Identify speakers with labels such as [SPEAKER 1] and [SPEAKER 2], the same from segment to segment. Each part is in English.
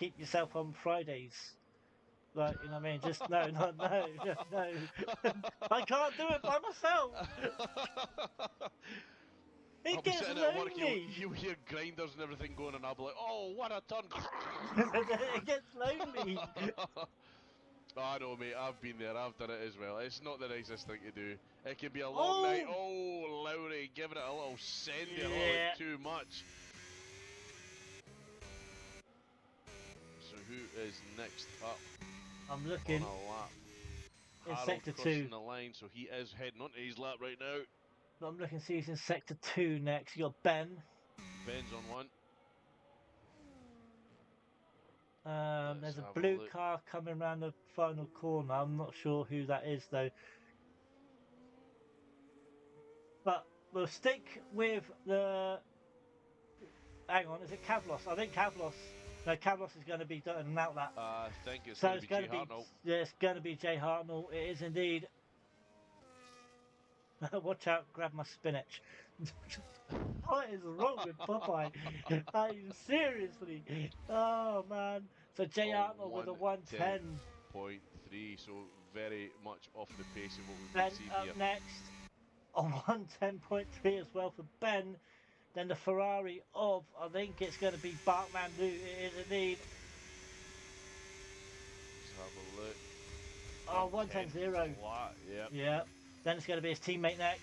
[SPEAKER 1] keep yourself on Fridays. Like, you know what I mean? Just no, no, no, no. I can't do it by myself.
[SPEAKER 2] I'll
[SPEAKER 1] It
[SPEAKER 2] be
[SPEAKER 1] gets
[SPEAKER 2] sitting at work,
[SPEAKER 1] lonely.
[SPEAKER 2] you hear grinders and everything going, and I'll be like, oh, what a turn!
[SPEAKER 1] It gets lonely.
[SPEAKER 2] I know, mate, I've been there, I've done it as well. It's not the nicest thing to do. It can be a long night.
[SPEAKER 1] Oh,
[SPEAKER 2] Oh, Lowry, giving it a little send there, a little
[SPEAKER 1] yeah.
[SPEAKER 2] bit too much. So who is next up
[SPEAKER 1] I'm
[SPEAKER 2] on
[SPEAKER 1] looking
[SPEAKER 2] a lap?
[SPEAKER 1] in
[SPEAKER 2] Harold
[SPEAKER 1] sector
[SPEAKER 2] crossing
[SPEAKER 1] 2.
[SPEAKER 2] the line, so he is heading onto his lap right now.
[SPEAKER 1] I'm looking to see who's in sector 2 next. You got Ben.
[SPEAKER 2] Ben's on one. Let's
[SPEAKER 1] There's a
[SPEAKER 2] have a
[SPEAKER 1] blue
[SPEAKER 2] look.
[SPEAKER 1] car coming around the final corner. I'm not sure who that is though. But we'll stick with the. Hang on, is it Kavlos? I think Kavlos. No, Kavlos is going to be doing an outlap.
[SPEAKER 2] I think it's
[SPEAKER 1] So
[SPEAKER 2] going to
[SPEAKER 1] it's
[SPEAKER 2] be
[SPEAKER 1] going
[SPEAKER 2] Jay
[SPEAKER 1] to be.
[SPEAKER 2] Hartnell.
[SPEAKER 1] Yeah, it's going to be Jay Hartnell. It is indeed. Watch out! Grab my spinach. What is wrong with Popeye? Seriously. Oh man. So Jay
[SPEAKER 2] Oh,
[SPEAKER 1] Hartnell with a 110.
[SPEAKER 2] 110.3, so very much off the pace of what we've
[SPEAKER 1] Ben
[SPEAKER 2] been seeing
[SPEAKER 1] up
[SPEAKER 2] here.
[SPEAKER 1] next on 110.3 as well for Ben. Then the Ferrari of, I think it's going to be Barkman Lou. It is indeed.
[SPEAKER 2] Let's have a look.
[SPEAKER 1] Oh,
[SPEAKER 2] 110
[SPEAKER 1] 110.0.
[SPEAKER 2] flat, yeah.
[SPEAKER 1] Yeah. Then it's going to be his teammate next,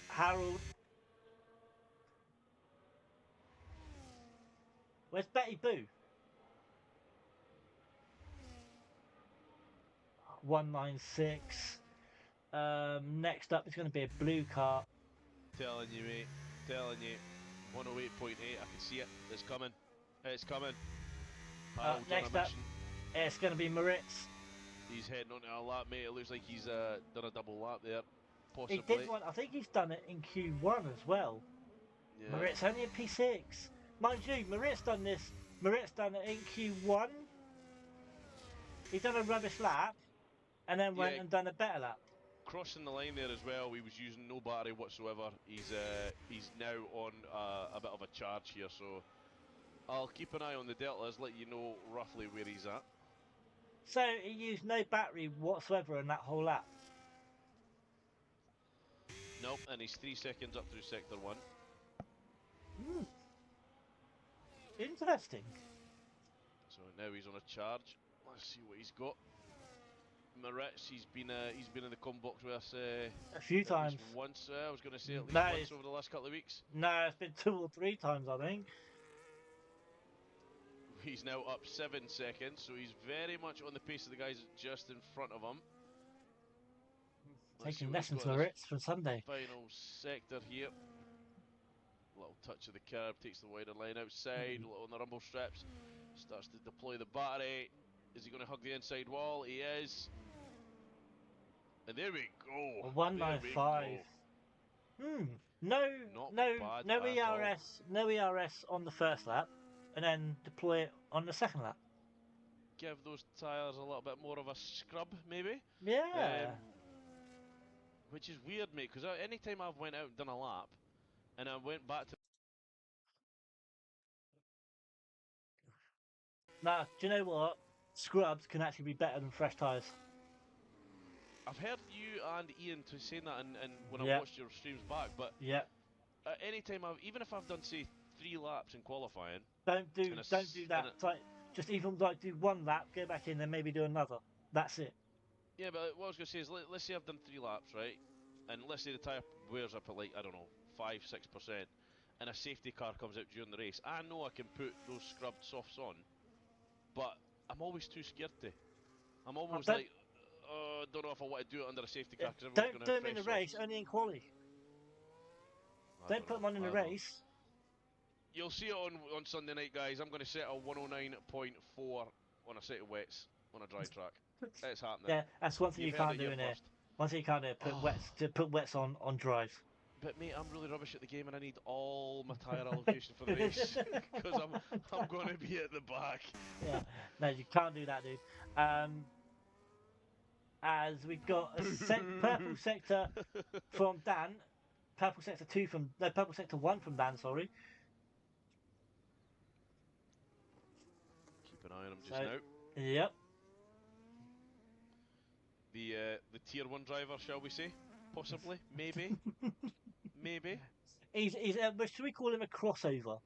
[SPEAKER 1] Harold. Where's Betty Boo? 196. Next up is going to be a blue car.
[SPEAKER 2] Telling you, mate. Telling you. 108.8, I can see it. It's coming. It's coming. Harold's on a
[SPEAKER 1] Next up,
[SPEAKER 2] mission.
[SPEAKER 1] it's going to be Moritz.
[SPEAKER 2] He's heading onto a lap, mate. It looks like he's done a double lap there.
[SPEAKER 1] He
[SPEAKER 2] Possibly.
[SPEAKER 1] did one. I think he's done it in Q1 as well.
[SPEAKER 2] Yeah.
[SPEAKER 1] Moritz only a P6. Mind you, Moritz done this. Moritz done it in Q1. He done a rubbish lap, and then went
[SPEAKER 2] Yeah.
[SPEAKER 1] and done a better lap.
[SPEAKER 2] Crossing the line there as well, he was using no battery whatsoever. He's now on a bit of a charge here, so I'll keep an eye on the deltas, let you know roughly where he's at.
[SPEAKER 1] So he used no battery whatsoever in that whole lap.
[SPEAKER 2] Nope, and he's 3 seconds up through sector 1.
[SPEAKER 1] Hmm. Interesting.
[SPEAKER 2] So now he's on a charge. Let's see what he's got. Moritz, he's been in the com box with us
[SPEAKER 1] A few
[SPEAKER 2] at
[SPEAKER 1] times.
[SPEAKER 2] least once. I was going to say at least
[SPEAKER 1] No,
[SPEAKER 2] once over the last couple of weeks.
[SPEAKER 1] no, it's been 2 or 3 times, I think.
[SPEAKER 2] He's now up 7 seconds, so he's very much on the pace of the guys just in front of him. Let's see
[SPEAKER 1] Taking
[SPEAKER 2] what he's
[SPEAKER 1] lessons
[SPEAKER 2] got in
[SPEAKER 1] for
[SPEAKER 2] this
[SPEAKER 1] Ritz from Sunday.
[SPEAKER 2] final sector here. Little touch of the curb, takes the wider line outside, little on the rumble strips, starts to deploy the battery. Is he going to hug the inside wall? He is. And there we go.
[SPEAKER 1] A
[SPEAKER 2] There we
[SPEAKER 1] 195.
[SPEAKER 2] go.
[SPEAKER 1] No,
[SPEAKER 2] Not
[SPEAKER 1] no,
[SPEAKER 2] bad
[SPEAKER 1] no
[SPEAKER 2] at all.
[SPEAKER 1] ERS, no ERS on the first lap, and then deploy it on the second lap.
[SPEAKER 2] Give those tyres a little bit more of a scrub, maybe.
[SPEAKER 1] Yeah.
[SPEAKER 2] Which is weird, mate, because any time I've went out and done a lap, and I went back to.
[SPEAKER 1] Now, do you know what? Scrubs can actually be better than fresh tyres.
[SPEAKER 2] I've heard you and Ian to saying that, and when I
[SPEAKER 1] Yeah.
[SPEAKER 2] watched your streams back, but
[SPEAKER 1] Yeah.
[SPEAKER 2] any time even if I've done say 3 laps in qualifying,
[SPEAKER 1] Don't do
[SPEAKER 2] and
[SPEAKER 1] that. It's like just even like do one lap, go back in, then maybe do another. That's it.
[SPEAKER 2] yeah, but what I was gonna say is let's say I've done 3 laps, right, and let's say the tyre wears up at like I don't know 5-6%, and a safety car comes out during the race. I know I can put those scrubbed softs on, but I'm always too scared to. I'm
[SPEAKER 1] Oh,
[SPEAKER 2] always like, don't know if I want to do it under a safety car because everyone's
[SPEAKER 1] don't
[SPEAKER 2] going to
[SPEAKER 1] do
[SPEAKER 2] have
[SPEAKER 1] them in
[SPEAKER 2] fresh
[SPEAKER 1] the race,
[SPEAKER 2] softs.
[SPEAKER 1] only in quali.
[SPEAKER 2] I
[SPEAKER 1] Don't put
[SPEAKER 2] know,
[SPEAKER 1] them on in the
[SPEAKER 2] I know.
[SPEAKER 1] race.
[SPEAKER 2] You'll see it on Sunday night, guys. I'm going to set a 109.4 on a set of wets on a dry track. It's happening.
[SPEAKER 1] Yeah, that's one thing
[SPEAKER 2] You've
[SPEAKER 1] you
[SPEAKER 2] heard
[SPEAKER 1] can't
[SPEAKER 2] it
[SPEAKER 1] do
[SPEAKER 2] here
[SPEAKER 1] in here.
[SPEAKER 2] first.
[SPEAKER 1] One thing you can't do is put wets on dries.
[SPEAKER 2] But mate, I'm really rubbish at the game, and I need all my tyre allocation for the race because I'm going to be at the back.
[SPEAKER 1] Yeah, no, you can't do that, dude. As we've got a purple sector from Dan, purple sector 2 from no, purple sector 1 from Dan. Sorry.
[SPEAKER 2] Keep an eyeing him just
[SPEAKER 1] So,
[SPEAKER 2] now.
[SPEAKER 1] yep.
[SPEAKER 2] The tier 1 driver, shall we say? Possibly, maybe, maybe.
[SPEAKER 1] He's should we call him a crossover?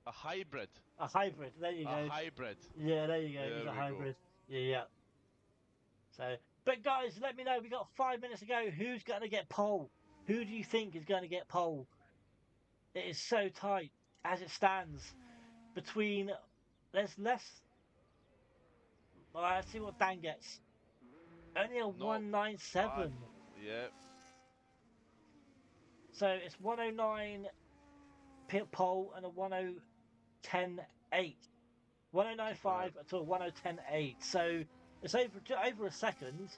[SPEAKER 2] A hybrid.
[SPEAKER 1] A hybrid. There you
[SPEAKER 2] A
[SPEAKER 1] go.
[SPEAKER 2] hybrid.
[SPEAKER 1] Yeah, there you go.
[SPEAKER 2] There
[SPEAKER 1] He's a
[SPEAKER 2] we
[SPEAKER 1] hybrid.
[SPEAKER 2] go.
[SPEAKER 1] Yeah. So, but guys, let me know. We got 5 minutes to go. Who's going to get pole? Who do you think is going to get pole? It is so tight as it stands between. There's less. Well, let's see what Dan gets. Only a
[SPEAKER 2] Not
[SPEAKER 1] 197.
[SPEAKER 2] bad. Yeah.
[SPEAKER 1] So it's 109 pit pole and a 10.8. 1095 to a 10.8. So it's over a second.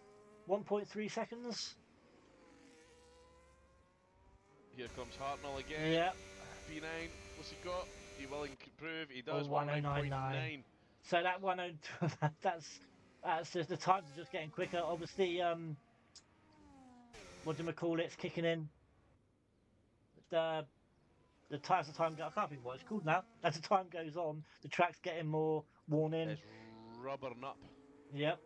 [SPEAKER 1] 1.3 seconds.
[SPEAKER 2] Here comes Hartnell again.
[SPEAKER 1] Yeah.
[SPEAKER 2] B9. What's he got? He will improve. He does.
[SPEAKER 1] 1099. So that 102. That's just the times are just getting quicker. Obviously, what do we call it? It's kicking in. The time I can't think what it's called now. As the time goes on, the track's getting more worn in.
[SPEAKER 2] It's rubbering up.
[SPEAKER 1] Yep.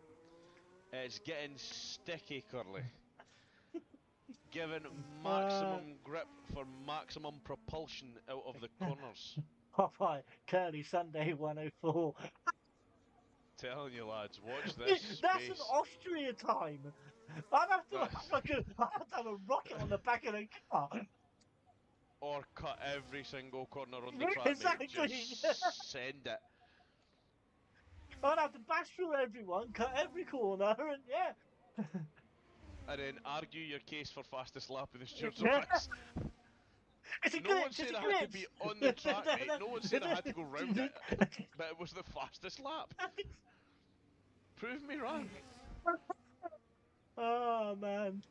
[SPEAKER 2] It's getting sticky, Curly. Giving maximum grip for maximum propulsion out of the corners.
[SPEAKER 1] Popeye, Curly Sunday 104.
[SPEAKER 2] Telling you, lads, watch this
[SPEAKER 1] That's
[SPEAKER 2] space.
[SPEAKER 1] an Austria time. I'd have to have a rocket on the back of the car.
[SPEAKER 2] Or cut every single corner on the track,
[SPEAKER 1] Exactly.
[SPEAKER 2] mate. Just send it.
[SPEAKER 1] I'd have to bash through everyone, cut every corner, and yeah.
[SPEAKER 2] And then argue your case for fastest lap in the Stewards of Race.
[SPEAKER 1] It's a
[SPEAKER 2] No
[SPEAKER 1] glitch,
[SPEAKER 2] one said
[SPEAKER 1] it's a
[SPEAKER 2] I had to
[SPEAKER 1] glitch.
[SPEAKER 2] be on the track, mate. No one said I had to go round it. But it was the fastest lap. Prove me wrong.
[SPEAKER 1] Oh, man.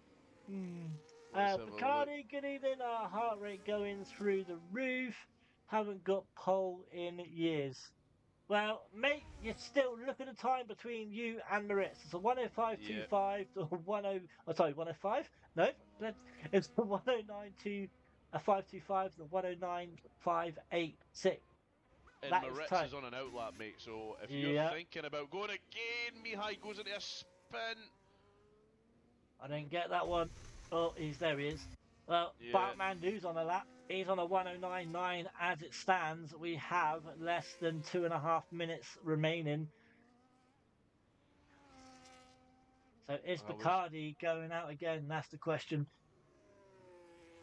[SPEAKER 1] Bacardi, good evening. Heart rate going through the roof. Haven't got pole in years. Well, mate, you still look at the time between you and Moritz. It's a 105.25 to a 10. Oh, sorry, 105? No, it's a 109 a 525 to 109.586.
[SPEAKER 2] And Moritz is on an outlap, mate. So if you're thinking about going again, Mihai goes into a spin.
[SPEAKER 1] I didn't get that one. Oh, there he is. Well, Bartmandu's on a lap. He's on a 109.9 as it stands. We have less than 2.5 minutes remaining. So is Bacardi going out again? That's the question.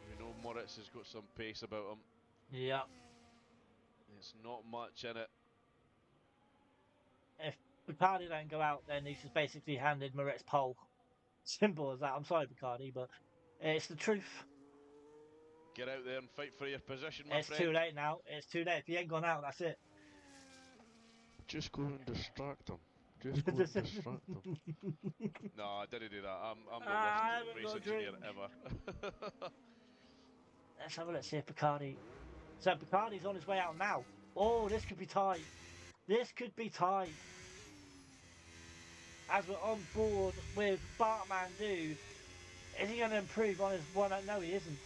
[SPEAKER 2] We know Moritz has got some pace about him.
[SPEAKER 1] Yeah.
[SPEAKER 2] It's not much in it.
[SPEAKER 1] If Bacardi don't go out, then he's just basically handed Moritz pole. Simple as that. I'm sorry, Bacardi, but it's the truth.
[SPEAKER 2] Get out there and fight for your position, my friend.
[SPEAKER 1] It's too late now. It's too late. If he ain't gone out, that's it.
[SPEAKER 2] Just go and distract him. Just go and distract him. No, I didn't do that. I'm the worst race engineer ever.
[SPEAKER 1] Let's have a look, see if Bacardi... So Bacardi's on his way out now. Oh, this could be tight. This could be tight. As we're on board with Bartmandu, is he going to improve on his one? No, he isn't.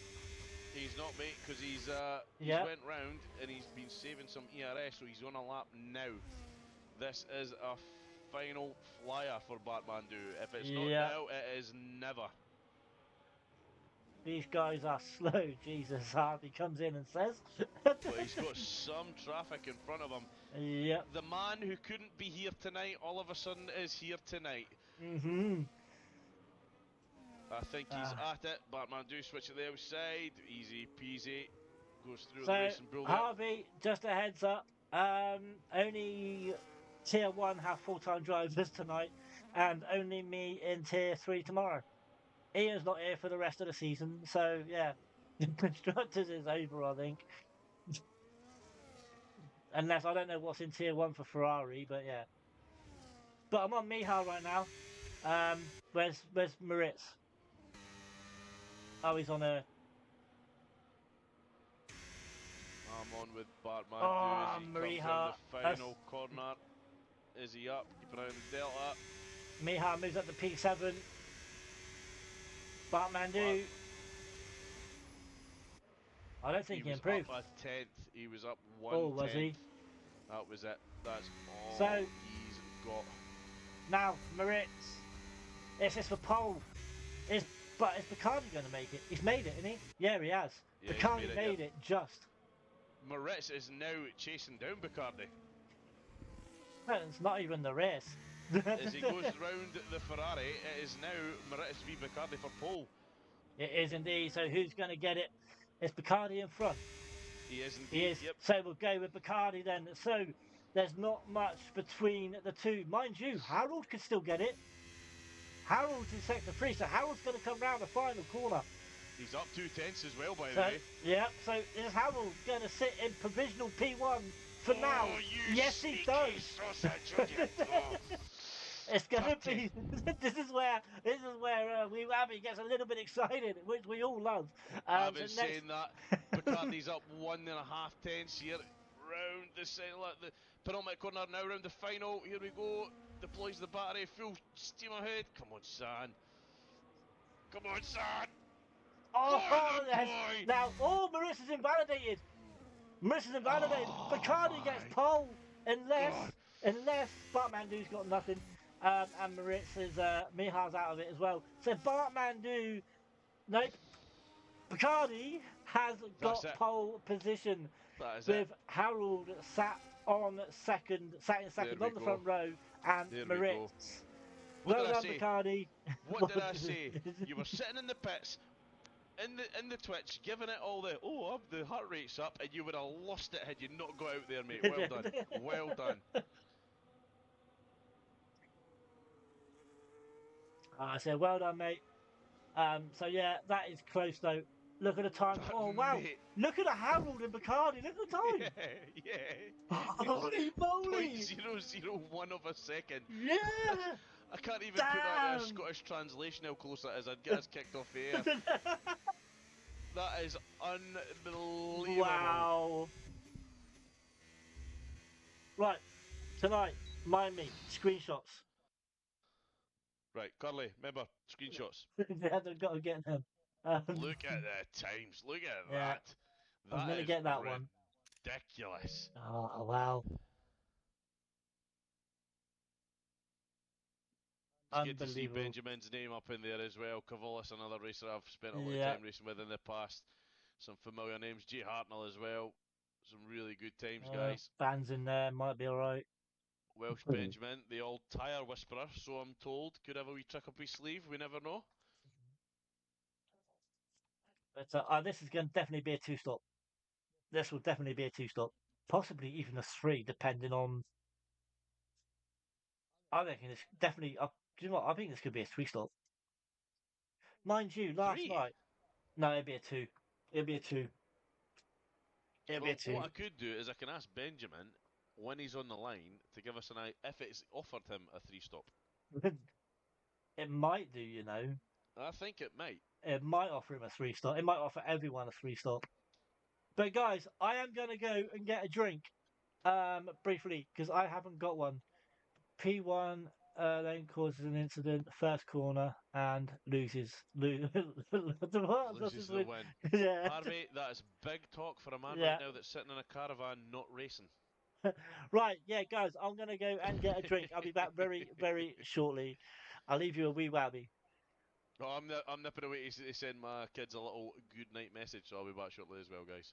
[SPEAKER 2] He's not, mate, because he's went round and he's been saving some ERS, so he's on a lap now. This is a final flyer for Bartmandu. If it's not now, it is never.
[SPEAKER 1] These guys are slow, Jesus. Harvey comes in and says.
[SPEAKER 2] But he's got some traffic in front of him.
[SPEAKER 1] Yep.
[SPEAKER 2] The man who couldn't be here tonight, all of a sudden is here tonight. I think he's at it. Bartmandu switch it the outside. Easy peasy. Goes through the racing bullet.
[SPEAKER 1] Harvey, just a heads up. Only Tier 1 have full-time drivers tonight. And only me in Tier 3 tomorrow. Ian's not here for the rest of the season. So, yeah. Constructors is over, I think. Unless, I don't know what's in Tier 1 for Ferrari, but yeah. But I'm on Mihal right now. Where's Moritz? Oh, he's on a...
[SPEAKER 2] I'm on with Bartmandu
[SPEAKER 1] Oh,
[SPEAKER 2] as he comes around the final corner. Is he up? Keep an eye on the delta.
[SPEAKER 1] Mihal moves up to P7. Bartmandu. I don't think he improved.
[SPEAKER 2] He was up a 10th. He was up 1/10.
[SPEAKER 1] Oh, was he?
[SPEAKER 2] That was it. That's all
[SPEAKER 1] So
[SPEAKER 2] he's got.
[SPEAKER 1] now Moritz, it's just for pole. Is but is Bacardi going to make it? He's made it, isn't he? Yeah, he has.
[SPEAKER 2] Yeah, he's made
[SPEAKER 1] Bacardi
[SPEAKER 2] it. Yep.
[SPEAKER 1] made it just.
[SPEAKER 2] Moritz is now chasing down Bacardi
[SPEAKER 1] No, it's not even the race.
[SPEAKER 2] as he goes round the Ferrari. It is now Moritz v Bacardi for pole.
[SPEAKER 1] It is indeed. So who's going to get it? It's Bacardi in front.
[SPEAKER 2] He is
[SPEAKER 1] He
[SPEAKER 2] indeed.
[SPEAKER 1] is.
[SPEAKER 2] Yep.
[SPEAKER 1] So we'll go with Bacardi then. So there's not much between the two. Mind you, Harold could still get it. Harold's in sector 3, so Harold's going to come round the final corner.
[SPEAKER 2] He's up 2 tenths as well, by the
[SPEAKER 1] So,
[SPEAKER 2] way.
[SPEAKER 1] yeah, so is Harold going to sit in provisional P1 for now?
[SPEAKER 2] You
[SPEAKER 1] Yes, he does.
[SPEAKER 2] sausage,
[SPEAKER 1] It's going to
[SPEAKER 2] 30.
[SPEAKER 1] be. This is where Wee Wabby gets a little bit excited, which we all love.
[SPEAKER 2] I've
[SPEAKER 1] So
[SPEAKER 2] been
[SPEAKER 1] next.
[SPEAKER 2] saying that. Bacardi's up 1.5 tenths here. Round the the penultimate corner now, round the final. Here we go. Deploys the battery, full steam ahead. Come on, son. Come on, son.
[SPEAKER 1] Oh,
[SPEAKER 2] Go
[SPEAKER 1] yes.
[SPEAKER 2] boy.
[SPEAKER 1] Now, Marissa's invalidated. Marissa's invalidated.
[SPEAKER 2] Oh
[SPEAKER 1] Bacardi gets
[SPEAKER 2] my
[SPEAKER 1] pole
[SPEAKER 2] God.
[SPEAKER 1] unless Bartmandu's got nothing. And Maritza's Mihal's out of it as well. So Bartmandu, nope. Bacardi has
[SPEAKER 2] That's
[SPEAKER 1] got
[SPEAKER 2] it.
[SPEAKER 1] pole position
[SPEAKER 2] That is it.
[SPEAKER 1] with Harold sat in
[SPEAKER 2] There
[SPEAKER 1] second
[SPEAKER 2] we
[SPEAKER 1] on the front
[SPEAKER 2] go.
[SPEAKER 1] row, and
[SPEAKER 2] There we go.
[SPEAKER 1] Maritz.
[SPEAKER 2] What
[SPEAKER 1] Well
[SPEAKER 2] did I
[SPEAKER 1] done,
[SPEAKER 2] say?
[SPEAKER 1] Bacardi.
[SPEAKER 2] What did I say? You were sitting in the pits, in the Twitch, giving it all the the heart rate's up, and you would have lost it had you not got out there, mate. Well done, well done.
[SPEAKER 1] I said, well done, mate. So yeah, that is close though. Look at the time. Oh wow!
[SPEAKER 2] Mate,
[SPEAKER 1] Look at the Harold and Bacardi. Look at the
[SPEAKER 2] yeah,
[SPEAKER 1] time.
[SPEAKER 2] yeah. It's
[SPEAKER 1] Holy
[SPEAKER 2] point
[SPEAKER 1] moly!
[SPEAKER 2] 0.001 of a second.
[SPEAKER 1] Yeah!
[SPEAKER 2] I can't even put that in a
[SPEAKER 1] Damn!
[SPEAKER 2] Scottish translation how close that is. I'd get us kicked off the air. That is unbelievable.
[SPEAKER 1] Wow! Right, tonight, mind me, screenshots.
[SPEAKER 2] Right, Curly, remember, screenshots.
[SPEAKER 1] I've got to get them.
[SPEAKER 2] Look at the times. Look at
[SPEAKER 1] Yeah,
[SPEAKER 2] that.
[SPEAKER 1] I'm
[SPEAKER 2] That
[SPEAKER 1] gonna
[SPEAKER 2] is
[SPEAKER 1] get that one.
[SPEAKER 2] ridiculous.
[SPEAKER 1] Oh wow!
[SPEAKER 2] It's good to see
[SPEAKER 1] Unbelievable.
[SPEAKER 2] Benjamin's name up in there as well. Cavalis, another racer I've spent a lot of
[SPEAKER 1] Yeah,
[SPEAKER 2] time racing with in the past. Some familiar names. G. Hartnell as well. Some really good times, guys.
[SPEAKER 1] fans in there might be all right.
[SPEAKER 2] Welsh Benjamin, the old tyre whisperer, so I'm told. Could have a wee trick up his sleeve, we never know.
[SPEAKER 1] But this is going to definitely be a two-stop. This will definitely be a two-stop, possibly even a three, depending on. I reckon this definitely. Do you know what? I think this could be a three-stop. Mind you, last
[SPEAKER 2] 3?
[SPEAKER 1] night. No, it'd be a two. It'd be a two. It'd be a
[SPEAKER 2] Well,
[SPEAKER 1] two.
[SPEAKER 2] what I could do is I can ask Benjamin when he's on the line to give us an eye if it's offered him a 3-stop.
[SPEAKER 1] It might do, you know.
[SPEAKER 2] I think it might.
[SPEAKER 1] It might offer him a three-stop. It might offer everyone a three-stop. But guys, I am going to go and get a drink. Briefly, because I haven't got one. P1 then causes an incident, first corner, and loses. What's
[SPEAKER 2] Loses
[SPEAKER 1] his
[SPEAKER 2] the
[SPEAKER 1] win?
[SPEAKER 2] win.
[SPEAKER 1] Yeah,
[SPEAKER 2] Harvey, that is big talk for a man right
[SPEAKER 1] yeah.
[SPEAKER 2] now that's sitting in a caravan not racing.
[SPEAKER 1] Right, yeah, guys, I'm gonna go and get a drink. I'll be back very, very shortly. I'll leave you a wee wabby.
[SPEAKER 2] Oh, I'm nipping away to send my kids a little good night message, so I'll be back shortly as well, guys.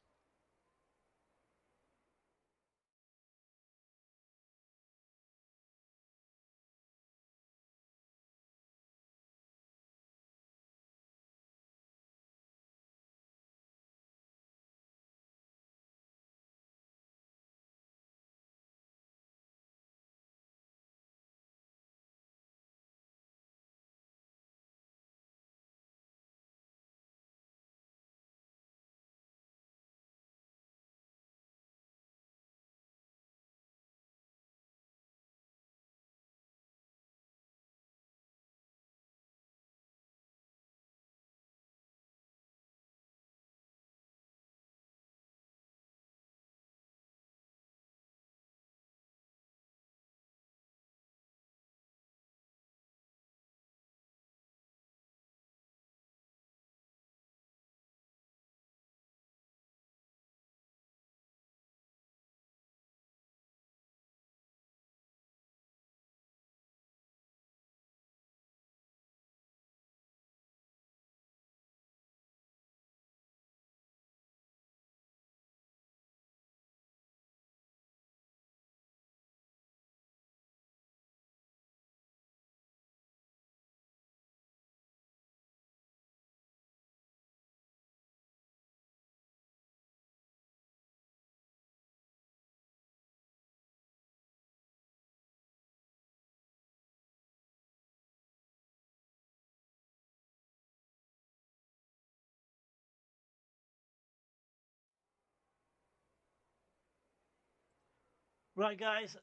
[SPEAKER 1] Right, guys,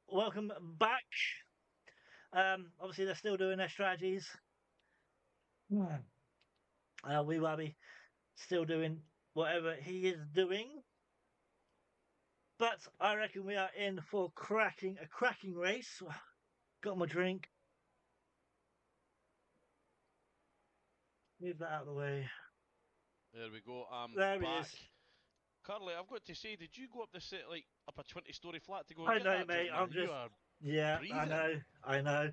[SPEAKER 1] welcome back. Obviously, they're still doing their strategies. Wee Wabby still doing whatever he is doing. But I reckon we are in for a cracking race. Got my drink. Move that out of the way.
[SPEAKER 2] There we go. I'm
[SPEAKER 1] There he
[SPEAKER 2] back.
[SPEAKER 1] is.
[SPEAKER 2] Carly, I've got to say, did you go up the set like up a 20-story flat to go and
[SPEAKER 1] I
[SPEAKER 2] get
[SPEAKER 1] know,
[SPEAKER 2] that
[SPEAKER 1] mate.
[SPEAKER 2] drink, man?
[SPEAKER 1] I'm
[SPEAKER 2] You
[SPEAKER 1] just.
[SPEAKER 2] are
[SPEAKER 1] Yeah, I
[SPEAKER 2] breathing.
[SPEAKER 1] know. I know.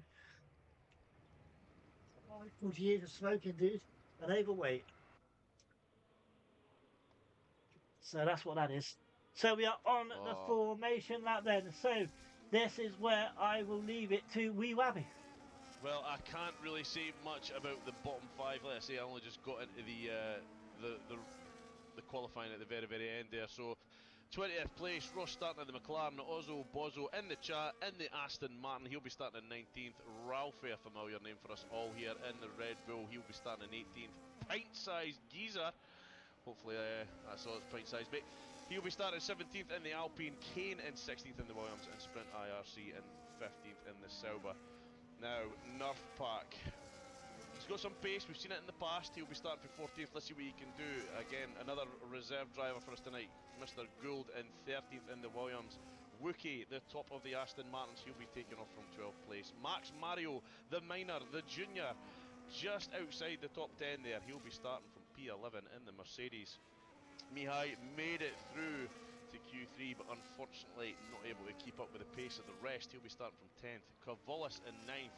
[SPEAKER 1] 40 years of smoking, dude. An overweight. So that's what that is. So we are on the
[SPEAKER 2] Oh.
[SPEAKER 1] formation lap then. So this is where I will leave it to Wee Wabby.
[SPEAKER 2] Well, I can't really say much about the bottom five. Let's say I only just got into the qualifying at the very end there. So 20th place, Ross starting in the McLaren, Ozzo Bozo in the chat, in the Aston Martin, he'll be starting in 19th. Ralphie, a familiar name for us all here, in the Red Bull, he'll be starting in 18th. Pint-sized geezer, hopefully that's all it's pint-sized, but he'll be starting 17th in the Alpine, Kane in 16th in the Williams, and Sprint IRC in 15th in the Sauber. Now, Nerf Pack. He's got some pace, we've seen it in the past. He'll be starting for 14th. Let's see what he can do. Again, another reserve driver for us tonight. Mr. Gould in 13th in the Williams. Wookie, the top of the Aston Martins, he'll be taking off from 12th place. Max Mario, the minor, the junior, just outside the top 10 there. He'll be starting from P11 in the Mercedes. Mihai made it through to Q3, but unfortunately not able to keep up with the pace of the rest. He'll be starting from 10th. Kavolis in 9th.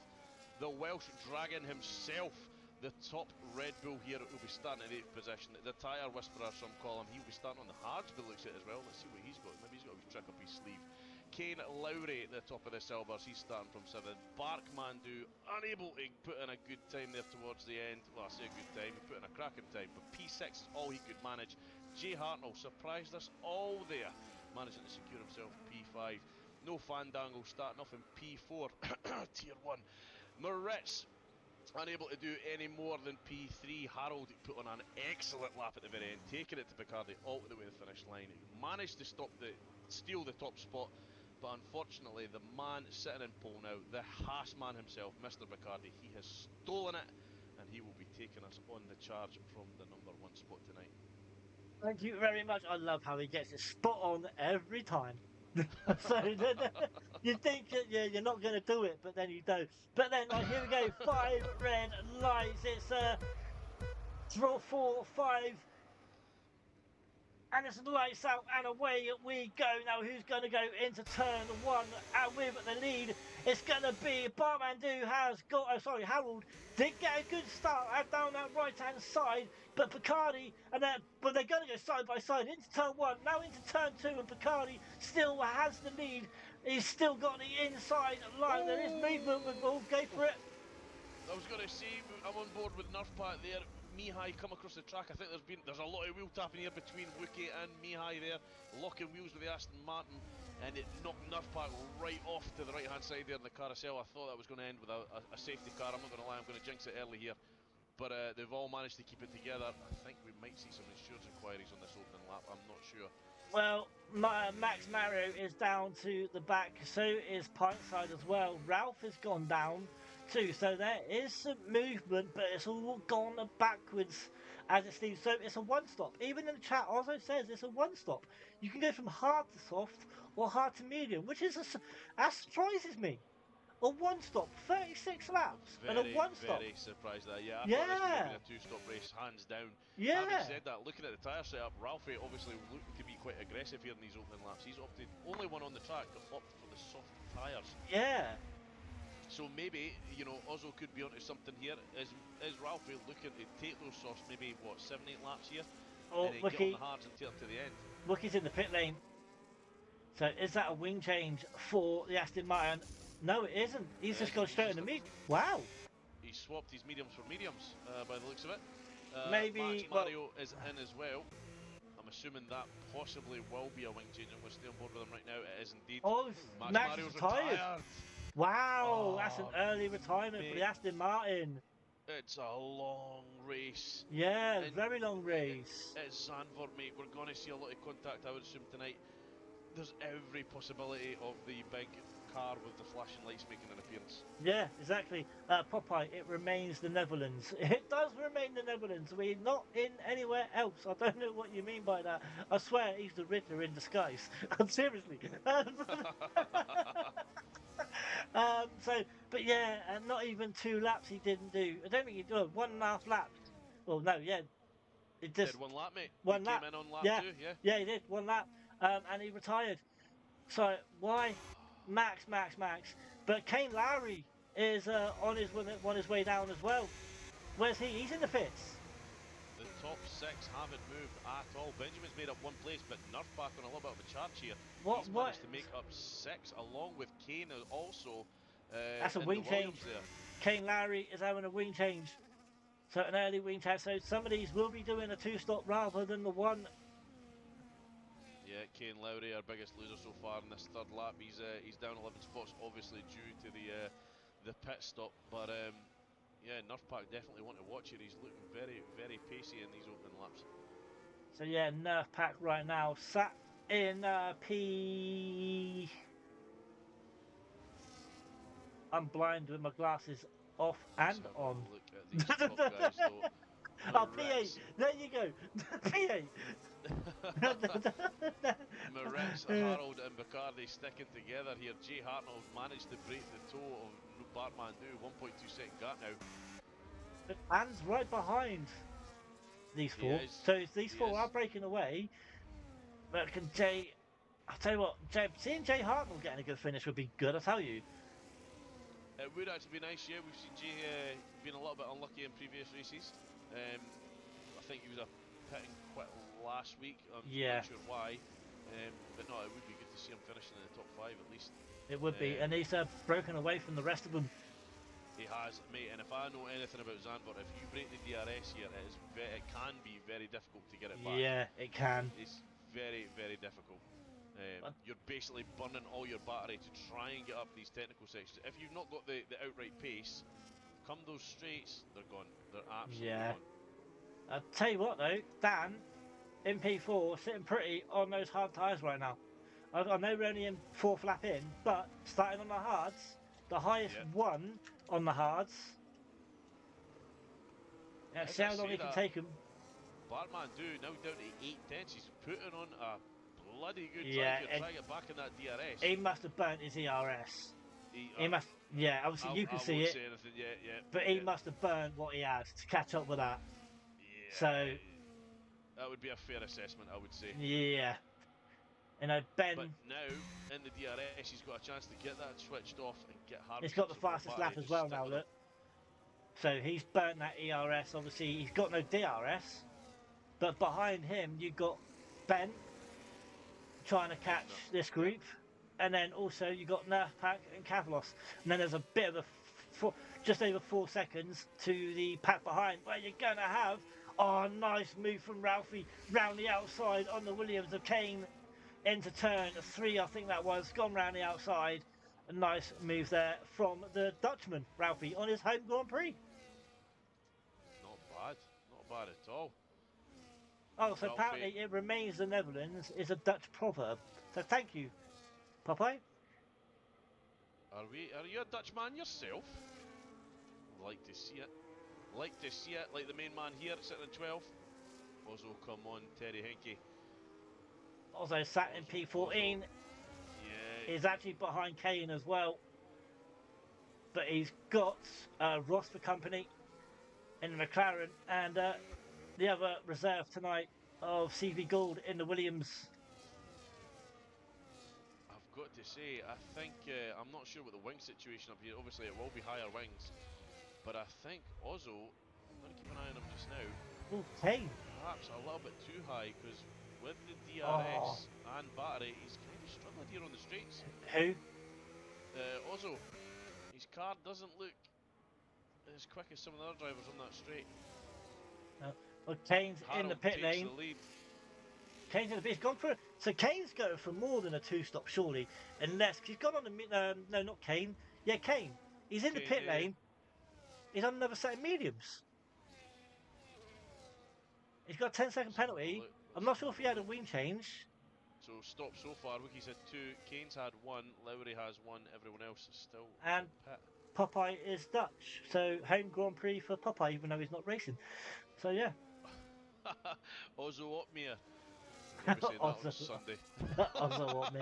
[SPEAKER 2] The Welsh Dragon himself, the top Red Bull here, will be starting in 8th position. The tyre whisperer, some call him, he'll be starting on the hards, but looks at it as well. Let's see what he's got. Maybe he's got a trick up his sleeve. Kane Lowry at the top of the Silvers, he's starting from 7th. Barkmandu, unable to put in a good time there towards the end. Well, I say a good time, he put in a cracking time, but P6 is all he could manage. Jay Hartnell surprised us all there, managing to secure himself P5. No Fandango starting off in P4, Tier 1. Moritz, unable to do any more than P3. Harold put on an excellent lap at the very end, taking it to Picardi all the way to the finish line. He managed to steal the top spot, but unfortunately the man sitting in pole now, the Haas man himself, Mr. Picardi, he has stolen it, and he will be taking us on the charge from the number 1 spot tonight.
[SPEAKER 1] Thank you very much. I love how he gets it spot on every time. So you think you're not going to do it, but then you do. But then, like, here we go. 5 red lights. It's 4, 5. And it's lights out and away we go. Now, who's going to go into turn 1 with the lead? It's going to be Barmandu has got, Harold did get a good start down that right-hand side, but Picardi, but they're going to go side by side into turn 1, now into turn 2, and Picardi still has the lead. He's still got the inside line.
[SPEAKER 2] Oh!
[SPEAKER 1] There is movement with all, go for it.
[SPEAKER 2] I was going to say, I'm on board with Nerf Pat there. Mihai come across the track. I think there's a lot of wheel tapping here between Wookie and Mihai there, locking wheels with the Aston Martin, and it knocked Nerf Pat right off to the right hand side there in the carousel. I thought that was going to end with a safety car. I'm not going to lie, I'm going to jinx it early here, but they've all managed to keep it together. I think we might see some insurance inquiries on this opening lap. I'm not sure.
[SPEAKER 1] Well, Max Mario is down to the back, so is Pintside as well. Ralph has gone down too, so there is some movement, but it's all gone backwards as it seems. So it's a one-stop. Even in the chat, also says it's a one-stop. You can go from hard to soft or hard to medium, which is that surprises me. A one-stop, 36 laps, and a one-stop.
[SPEAKER 2] Very surprised at that. Yeah, I thought this would have been
[SPEAKER 1] Yeah,
[SPEAKER 2] a two-stop race, hands down. Having
[SPEAKER 1] yeah.
[SPEAKER 2] said that, looking at the tyre setup, Ralphie obviously looking to be quite aggressive here in these opening laps. He's opted, only one on the track, to opt for the soft tyres.
[SPEAKER 1] Yeah.
[SPEAKER 2] So maybe, Ozzo could be onto something here. Is Ralphie looking to take those softs, maybe, 7, 8 laps here?
[SPEAKER 1] Oh,
[SPEAKER 2] And then get on
[SPEAKER 1] Wookie.
[SPEAKER 2] the hards and take them to the end?
[SPEAKER 1] Wookie's in the pit lane. So is that a wing change for the Aston Martin? No, it isn't. He's just gone straight in the meat. Wow.
[SPEAKER 2] He's swapped his mediums for mediums, by the looks of it.
[SPEAKER 1] Maybe.
[SPEAKER 2] Max Mario is in as well. I'm assuming that possibly will be a wing change. I'm going to stay on board with him right now. It is indeed.
[SPEAKER 1] Oh, Max
[SPEAKER 2] Mario's
[SPEAKER 1] is retired. Wow, that's an early retirement for the Aston Martin.
[SPEAKER 2] It's a long race.
[SPEAKER 1] Yeah, very long race.
[SPEAKER 2] It's Zandvoort, mate. We're going to see a lot of contact, I would assume, tonight. there's every possibility of the big car with the flashing lights making an appearance.
[SPEAKER 1] Yeah, exactly. Popeye, it remains the Netherlands. It does remain the Netherlands. We're not in anywhere else. I don't know what you mean by that. I swear he's the Riddler in disguise. Seriously. So, but yeah, and not even 2 laps he didn't do. I don't think he did 1.5 laps. Well, no, yeah, it
[SPEAKER 2] Did
[SPEAKER 1] just
[SPEAKER 2] one lap, mate. He
[SPEAKER 1] one
[SPEAKER 2] came
[SPEAKER 1] lap.
[SPEAKER 2] in on lap
[SPEAKER 1] Yeah,
[SPEAKER 2] 2, yeah.
[SPEAKER 1] yeah, he did 1 lap. And he retired. So why, Max, Max, Max? But Kane Lowry is on his way down as well. Where's he? He's in the pits.
[SPEAKER 2] The top 6 haven't moved at all. Benjamin's made up 1 place, but Nerfback on a little bit of a charge here.
[SPEAKER 1] What?
[SPEAKER 2] He's
[SPEAKER 1] What?
[SPEAKER 2] managed to make up 6, along with Kane also
[SPEAKER 1] That's a
[SPEAKER 2] in the
[SPEAKER 1] wing change.
[SPEAKER 2] Williams there.
[SPEAKER 1] Kane Lowry is having a wing change. So an early wing change. So some of these will be doing a 2-stop rather than the one.
[SPEAKER 2] Yeah, Kane Lowry, our biggest loser so far in this third lap. He's down 11 spots, obviously due to the pit stop. But yeah, Nerfpack definitely want to watch here. He's looking very, very pacey in these opening laps.
[SPEAKER 1] So yeah, Nerf Pack right now sat in P. I'm blind with my glasses off
[SPEAKER 2] Let's
[SPEAKER 1] and
[SPEAKER 2] have
[SPEAKER 1] on.
[SPEAKER 2] a look at these top guys though.
[SPEAKER 1] Oh, P8.
[SPEAKER 2] Moretz,
[SPEAKER 1] There you go. P8.
[SPEAKER 2] Moretz, Harold and Bacardi sticking together here. Jay Hartnell managed to break the toe of Bartmandu. 1.2-second gap now.
[SPEAKER 1] Anne's right behind these
[SPEAKER 2] He
[SPEAKER 1] four.
[SPEAKER 2] is.
[SPEAKER 1] So if these
[SPEAKER 2] He
[SPEAKER 1] four
[SPEAKER 2] is.
[SPEAKER 1] are breaking away, but can Jay. I'll tell you what, seeing Jay Hartnell getting a good finish would be good, I tell you.
[SPEAKER 2] It would actually be nice, yeah. We've seen Jay being a little bit unlucky in previous races. I think he was a pitting quit last week. I'm
[SPEAKER 1] Yeah.
[SPEAKER 2] not sure why. But no, it would be good to see him finishing in the top 5 at least.
[SPEAKER 1] It would be, and he's broken away from the rest of them.
[SPEAKER 2] He has, mate, and if I know anything about Zandvoort, if you break the DRS here, it can be very difficult to get it back.
[SPEAKER 1] Yeah, it can.
[SPEAKER 2] It's very, very difficult. You're basically burning all your battery to try and get up these technical sections. If you've not got the outright pace, come those straights, they're gone. They're absolutely gone.
[SPEAKER 1] I'll tell you what though, Dan, in P4, sitting pretty on those hard tyres right now. I know we're only in 4th lap in, but starting on the hards, the highest one on the hards. Yeah, see how long he can take him.
[SPEAKER 2] Bartmandu now down to 8 tenths. He's putting on a bloody good
[SPEAKER 1] Yeah,
[SPEAKER 2] drive here, trying to get back in that DRS.
[SPEAKER 1] He must have burnt his ERS. He must, yeah, obviously you can see it.
[SPEAKER 2] Say anything yet,
[SPEAKER 1] but he must have burnt what he has to catch up with that.
[SPEAKER 2] Yeah.
[SPEAKER 1] So
[SPEAKER 2] that would be a fair assessment, I would say.
[SPEAKER 1] Yeah. You know, Ben.
[SPEAKER 2] But now in the DRS, he's got a chance to get that switched off and get hard.
[SPEAKER 1] He's got the fastest lap as well now. Look. So he's burnt that ERS. Obviously, he's got no DRS. But behind him, you've got Ben trying to catch this group. And then also you've got Nerfpack and Kavalos. And then there's a bit of just over 4 seconds to the pack behind where you're going to have, oh, nice move from Ralphie round the outside on the Williams of Kane into turn 3, I think that was, gone round the outside. A nice move there from the Dutchman, Ralphie, on his home Grand Prix.
[SPEAKER 2] Not bad. Not bad at all.
[SPEAKER 1] Oh, so apparently it remains the Netherlands is a Dutch proverb. So thank you, Popeye.
[SPEAKER 2] Are you a Dutch man yourself? Like to see it. Like to see it, like the main man here sitting in 12th. Also, come on, Terry Hinkie.
[SPEAKER 1] Also sat in P14.
[SPEAKER 2] Yeah.
[SPEAKER 1] He's actually behind Kane as well. But he's got Ross for company in the McLaren and the other reserve tonight of CV Gould in the Williams.
[SPEAKER 2] I've got to say, I think, I'm not sure what the wing situation up here, obviously it will be higher wings, but I think Ozzo, I'm going to keep an eye on him just now.
[SPEAKER 1] Kane.
[SPEAKER 2] Perhaps a little bit too high, because with the DRS and battery, he's kind of struggling here on the straights.
[SPEAKER 1] Who?
[SPEAKER 2] Ozzo. His car doesn't look as quick as some of the other drivers on that straight.
[SPEAKER 1] Well, Kane's
[SPEAKER 2] Harold
[SPEAKER 1] in the pit lane.
[SPEAKER 2] The lead.
[SPEAKER 1] Kane's in the pit. He's gone for it. So Kane's going for more than a 2-stop, surely. Unless he's gone on the no, not Kane. Yeah, Kane. He's in the pit lane. He's on another set of mediums. He's got a 10-second penalty. I'm not sure if he had a wing change.
[SPEAKER 2] So stop so far. Wiki's had 2, Kane's had 1, Lowry has 1, everyone else is still
[SPEAKER 1] And
[SPEAKER 2] in pit.
[SPEAKER 1] Popeye is Dutch, so home Grand Prix for Popeye, even though he's not racing. So yeah.
[SPEAKER 2] Ozzo Opmere. We'll be saying that on
[SPEAKER 1] Also,
[SPEAKER 2] Sunday.
[SPEAKER 1] also what me.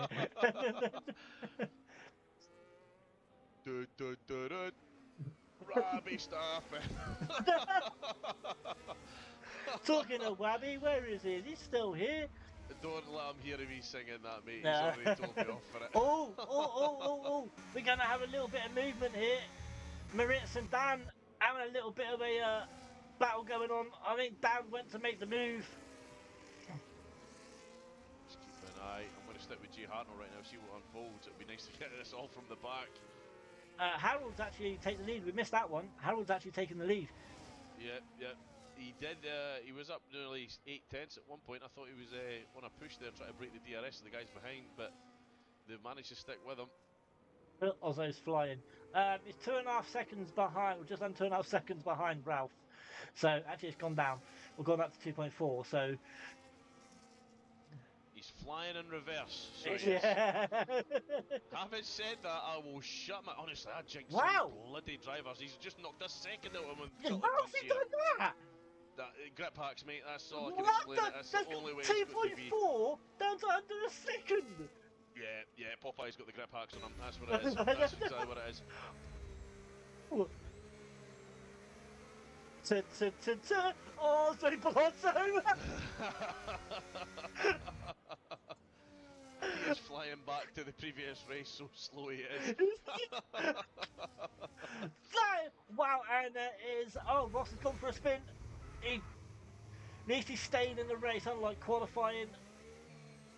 [SPEAKER 2] Du, du, du, du. Robbie, stop it.
[SPEAKER 1] Talking of Wabby, where is he? Is he still here?
[SPEAKER 2] Don't let him hear me singing that, mate. He's
[SPEAKER 1] No.
[SPEAKER 2] already told me off for it.
[SPEAKER 1] Oh. We're going to have a little bit of movement here. Maritz and Dan having a little bit of a battle going on. I think Dan went to make the move.
[SPEAKER 2] Just keep an eye. I'm going to stick with G Hartnell right now, see what unfolds. It would be nice to get this all from the back.
[SPEAKER 1] Harold's actually taking the lead. We missed that one. Harold's actually taking the lead.
[SPEAKER 2] Yep. He did. He was up nearly 8 tenths at one point. I thought he was on a push there, trying to break the DRS of the guys behind, but they've managed to stick with him.
[SPEAKER 1] Ozzo's flying. It's 2.5 seconds behind, or just under 2.5 seconds behind Ralph. So actually, it's gone down. We've gone up to 2.4. So
[SPEAKER 2] He's flying in reverse. So yes.
[SPEAKER 1] yeah.
[SPEAKER 2] Having said that, I will shut my. Honestly, I jinx some
[SPEAKER 1] Wow.
[SPEAKER 2] bloody drivers. He's just knocked a second out of him on a
[SPEAKER 1] How's
[SPEAKER 2] couple of punts
[SPEAKER 1] he
[SPEAKER 2] here.
[SPEAKER 1] done that?
[SPEAKER 2] That grip hacks, mate. That's all I can
[SPEAKER 1] What
[SPEAKER 2] explain it. That's the only way it's got to be.
[SPEAKER 1] 2.4 down to under a second.
[SPEAKER 2] Yeah. Popeye's got the grip hacks on him. That's what it is. That's exactly what it is.
[SPEAKER 1] Oh, sorry, Palazzo.
[SPEAKER 2] He is flying back to the previous race, so slow he is.
[SPEAKER 1] Wow, and it is. Oh, Ross has gone for a spin. He needs to stay in the race, unlike qualifying.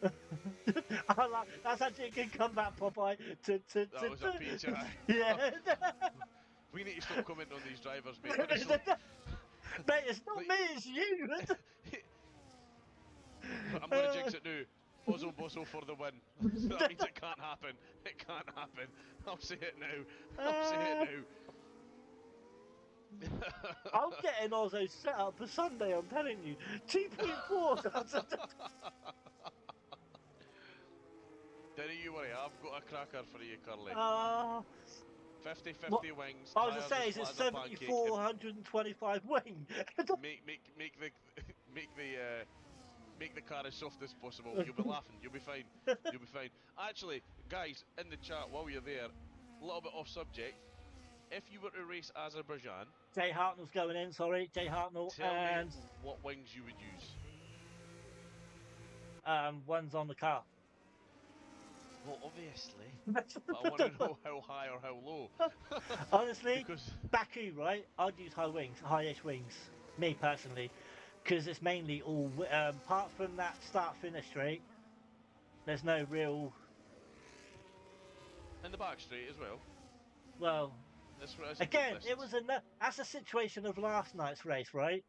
[SPEAKER 1] That's actually a good comeback, Popeye.
[SPEAKER 2] That was a PTI.
[SPEAKER 1] Yeah.
[SPEAKER 2] We need to stop commenting on these drivers, mate. Honestly.
[SPEAKER 1] Mate, it's not me, it's you.
[SPEAKER 2] I'm going to jinx it now. Ozzo Bosso for the win. That means it can't happen. It can't happen. I'll say it now. I'll say it now.
[SPEAKER 1] I'm getting Ozzo set up for Sunday, I'm telling you. 2.4.
[SPEAKER 2] Don't you worry, I've got a cracker for you, Curly. 50-50 wings.
[SPEAKER 1] I was just saying,
[SPEAKER 2] tires
[SPEAKER 1] it's
[SPEAKER 2] as
[SPEAKER 1] a
[SPEAKER 2] flat as a pancake.
[SPEAKER 1] 7,425 wing.
[SPEAKER 2] Make the car as soft as possible. You'll be laughing. You'll be fine. You'll be fine. Actually, guys, in the chat while you're there, a little bit off subject. If you were to race Azerbaijan,
[SPEAKER 1] Jay Hartnell's going in. Sorry, Jay Hartnell.
[SPEAKER 2] tell
[SPEAKER 1] and
[SPEAKER 2] me what wings you would use.
[SPEAKER 1] One's on the car.
[SPEAKER 2] Well, obviously, but I want to know how high or how low.
[SPEAKER 1] Honestly,
[SPEAKER 2] Because
[SPEAKER 1] Baku, right? I'd use high wings, high-ish wings. Me personally, because it's mainly all. Apart from that start-finish straight, there's no real.
[SPEAKER 2] in the back straight as well.
[SPEAKER 1] Well,
[SPEAKER 2] That's
[SPEAKER 1] again, it was that's a situation of last night's race, right?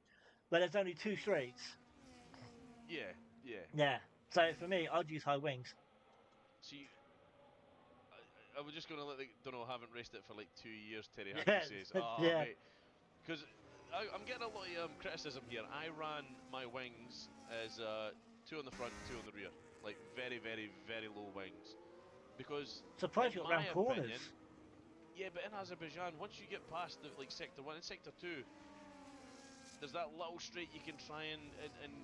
[SPEAKER 1] Where there's only 2 straights.
[SPEAKER 2] Yeah.
[SPEAKER 1] Yeah. So for me, I'd use high wings.
[SPEAKER 2] See, I was just going to let don't know, I haven't raced it for like 2 years, Terry Hackney says.
[SPEAKER 1] Yeah.
[SPEAKER 2] Mate. Because I'm getting a lot of criticism here. I ran my wings as 2 on the front, 2 on the rear. Like very, very, very low wings. Because,
[SPEAKER 1] Surprised you
[SPEAKER 2] in
[SPEAKER 1] got
[SPEAKER 2] my
[SPEAKER 1] round
[SPEAKER 2] opinion,
[SPEAKER 1] corners.
[SPEAKER 2] yeah, but in Azerbaijan, once you get past like sector 1 and sector 2, there's that little straight you can try and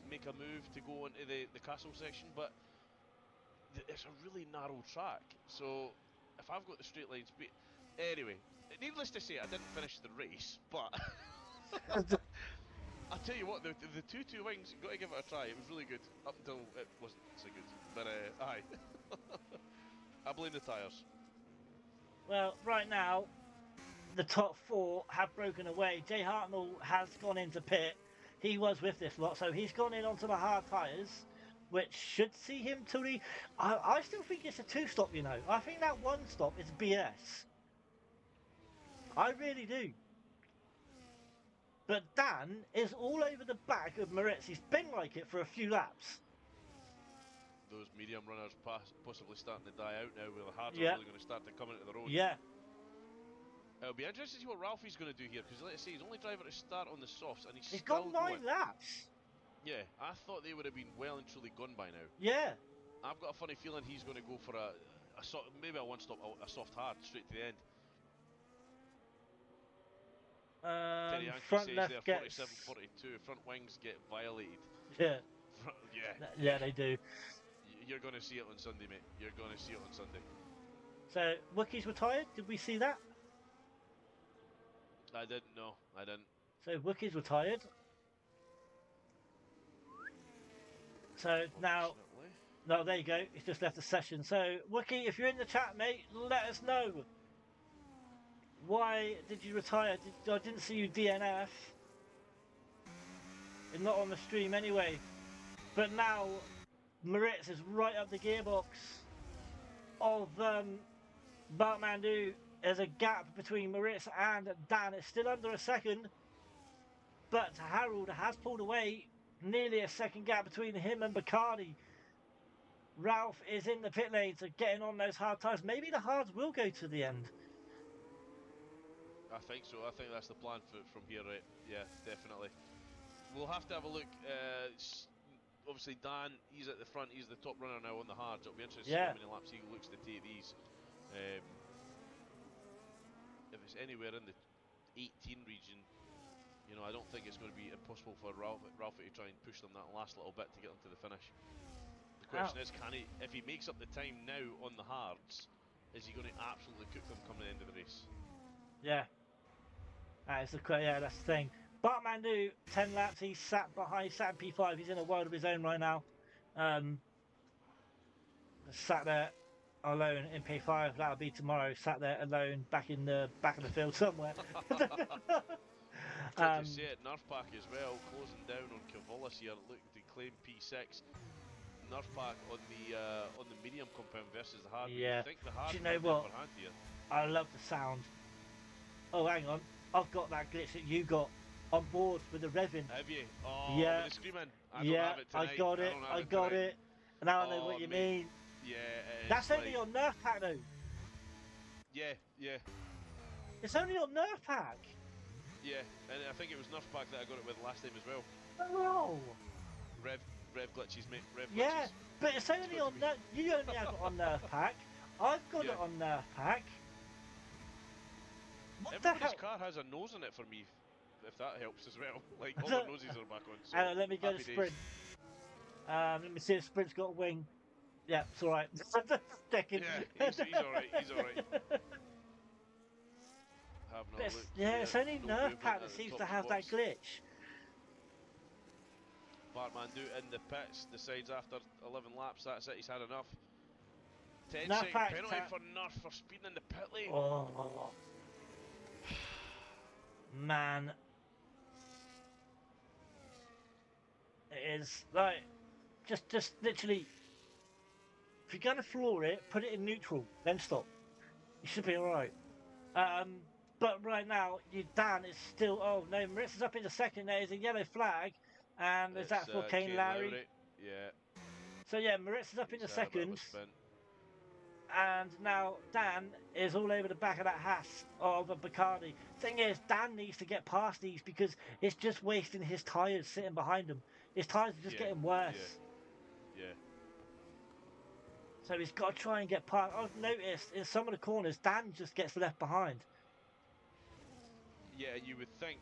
[SPEAKER 2] make a move to go into the castle section, but it's a really narrow track. So if I've got the straight line speed, anyway, needless to say, I didn't finish the race, but I'll tell you what, the 2-2 wings, got to give it a try. It was really good up until it wasn't so good. But aye, I blame the tyres.
[SPEAKER 1] Well, right now, the top 4 have broken away. Jay Hartnell has gone into pit. He was with this lot, so he's gone in onto the hard tyres, which should see him to the. I still think it's a 2-stop, you know. I think that 1 stop is BS. I really do. But Dan is all over the back of Moritz. He's been like it for a few laps.
[SPEAKER 2] Those medium runners possibly starting to die out now, where the hards are
[SPEAKER 1] Yeah.
[SPEAKER 2] really going to start to come into their own.
[SPEAKER 1] Yeah.
[SPEAKER 2] It'll be interesting to see what Ralphie's going to do here, because let's say he's only driver to start on the softs, and he's
[SPEAKER 1] He's
[SPEAKER 2] still
[SPEAKER 1] gone 9
[SPEAKER 2] going.
[SPEAKER 1] laps.
[SPEAKER 2] Yeah, I thought they would have been well and truly gone by now.
[SPEAKER 1] Yeah.
[SPEAKER 2] I've got a funny feeling he's going to go for maybe a one-stop, a soft hard, straight to the end. Terry Yankee
[SPEAKER 1] Front
[SPEAKER 2] says there,
[SPEAKER 1] left gets
[SPEAKER 2] 47-42. Front wings get violated.
[SPEAKER 1] yeah,
[SPEAKER 2] Yeah.
[SPEAKER 1] they do.
[SPEAKER 2] You're going to see it on Sunday, mate. You're going to see it on Sunday.
[SPEAKER 1] So Wookiees retired. Did we see that?
[SPEAKER 2] I didn't know. I didn't.
[SPEAKER 1] So Wookiees retired. So now, no, there you go. He's just left the session. So Wookie, if you're in the chat, mate, let us know. Why did you retire? I didn't see you DNF. It's not on the stream anyway. But now, Moritz is right up the gearbox of Bartmandu. There's a gap between Moritz and Dan. It's still under a second. But Harold has pulled away. Nearly a second gap between him and Bacardi. Ralph is in the pit lane, so getting on those hard tires. Maybe the hards will go to the end.
[SPEAKER 2] I think so. I think that's the plan from here, right? Yeah, definitely. We'll have to have a look. Obviously, Dan, he's at the front. He's the top runner now on the hards. It'll be interesting to see how many laps he looks to take these. If it's anywhere in the 18 region, you know, I don't think it's going to be impossible for Ralphie to try and push them that last little bit to get them to the finish. The question is, can he, if he makes up the time now on the hards, is he going to absolutely cook them come the end of the race?
[SPEAKER 1] Yeah. That's the thing. Bartmandu, 10 laps, he's sat in P5, he's in a world of his own right now. Sat there alone in P5, that'll be tomorrow, sat there alone back in the field somewhere.
[SPEAKER 2] Good to see it. Nerfpack as well, closing down on Cavollis here, looking to claim P6. Nerfpack on the medium compound versus the hard.
[SPEAKER 1] Yeah.
[SPEAKER 2] You think the hard,
[SPEAKER 1] do you know what?
[SPEAKER 2] Here?
[SPEAKER 1] I love the sound. Oh, hang on. I've got that glitch that you got on board with the revving.
[SPEAKER 2] Have you? Oh,
[SPEAKER 1] yeah.
[SPEAKER 2] With the screaming. I don't have it tonight.
[SPEAKER 1] I got it. I got it. Now I know what you mean.
[SPEAKER 2] Yeah,
[SPEAKER 1] that's only on Nerf Pack though.
[SPEAKER 2] Yeah.
[SPEAKER 1] It's only on Nerf Pack.
[SPEAKER 2] Yeah, and I think it was Nerf Pack that I got it with last time as well.
[SPEAKER 1] Oh.
[SPEAKER 2] Rev glitches, mate. Rev glitches.
[SPEAKER 1] Yeah, but it's only on Nerf. You only have it on Nerf Pack. I've got it on Nerf Pack. What
[SPEAKER 2] Everybody's
[SPEAKER 1] the hell?
[SPEAKER 2] car has a nose in it for me, if that helps as well. Like, all the noses are back on. So
[SPEAKER 1] let me go to sprint. Let me see if sprint's got a wing. Yeah, it's alright.
[SPEAKER 2] Yeah, he's alright. He's alright.
[SPEAKER 1] It's only Nerf Pack that seems to have that glitch.
[SPEAKER 2] Bartmandu in the pits, decides after 11 laps, that's it, he's had enough. 10
[SPEAKER 1] Nerf
[SPEAKER 2] second penalty for Nerf for speeding in the pit lane.
[SPEAKER 1] Oh. Man. It is like, just literally, if you're going to floor it, put it in neutral, then stop. You should be alright. But right now, Dan is still, oh no, Moritz is up in the second, there's a yellow flag, and is that for Kane Lowry?
[SPEAKER 2] Yeah.
[SPEAKER 1] So yeah, Moritz is up in the second, and now Dan is all over the back of that Haas of a Bacardi. Thing is, Dan needs to get past these because it's just wasting his tyres sitting behind him. His tyres are just getting worse.
[SPEAKER 2] Yeah.
[SPEAKER 1] So he's got to try and get past. I've noticed in some of the corners, Dan just gets left behind.
[SPEAKER 2] Yeah, you would think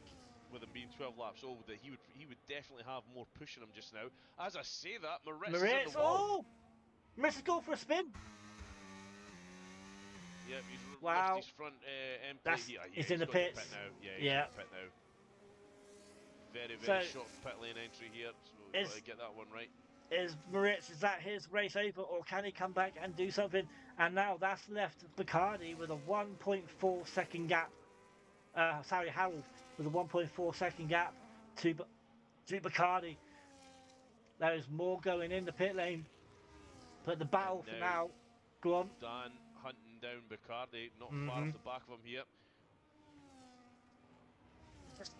[SPEAKER 2] with him being 12 laps old that he would definitely have more push in him just now. As I say that, Moritz is on the wall.
[SPEAKER 1] Moritz is going for a spin.
[SPEAKER 2] Yeah, he's lost his front end plate here. Yeah,
[SPEAKER 1] he's in the pits.
[SPEAKER 2] Pit now. Yeah, he's in the pit now. Very short pit lane entry here, so we've got to get that one right.
[SPEAKER 1] Is Moritz, is that his race over, or can he come back and do something? And now that's left Bacardi with a 1.4 second gap. Harold with a 1.4 second gap to Bacardi. There is more going in the pit lane, but the battle for now. Go on.
[SPEAKER 2] Dan hunting down Bacardi, not far off the back of him here. As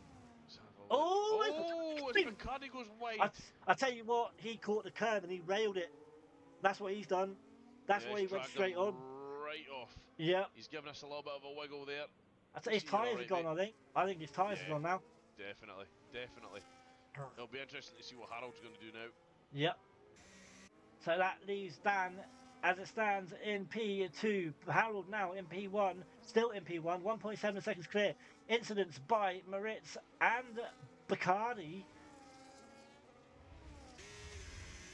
[SPEAKER 2] Bacardi goes wide.
[SPEAKER 1] I tell you what, he caught the curb and he railed it. That's what he's done. That's why he went straight on.
[SPEAKER 2] Right off.
[SPEAKER 1] Yeah.
[SPEAKER 2] He's given us a little bit of a wiggle there.
[SPEAKER 1] His tyres are gone, I think. I think his tyres are gone now.
[SPEAKER 2] Definitely. It'll be interesting to see what Harold's going to do now.
[SPEAKER 1] Yep. So that leaves Dan as it stands in P2. Harold now in P1, still in P1, 1.7 seconds clear. Incidents by Moritz and Bacardi.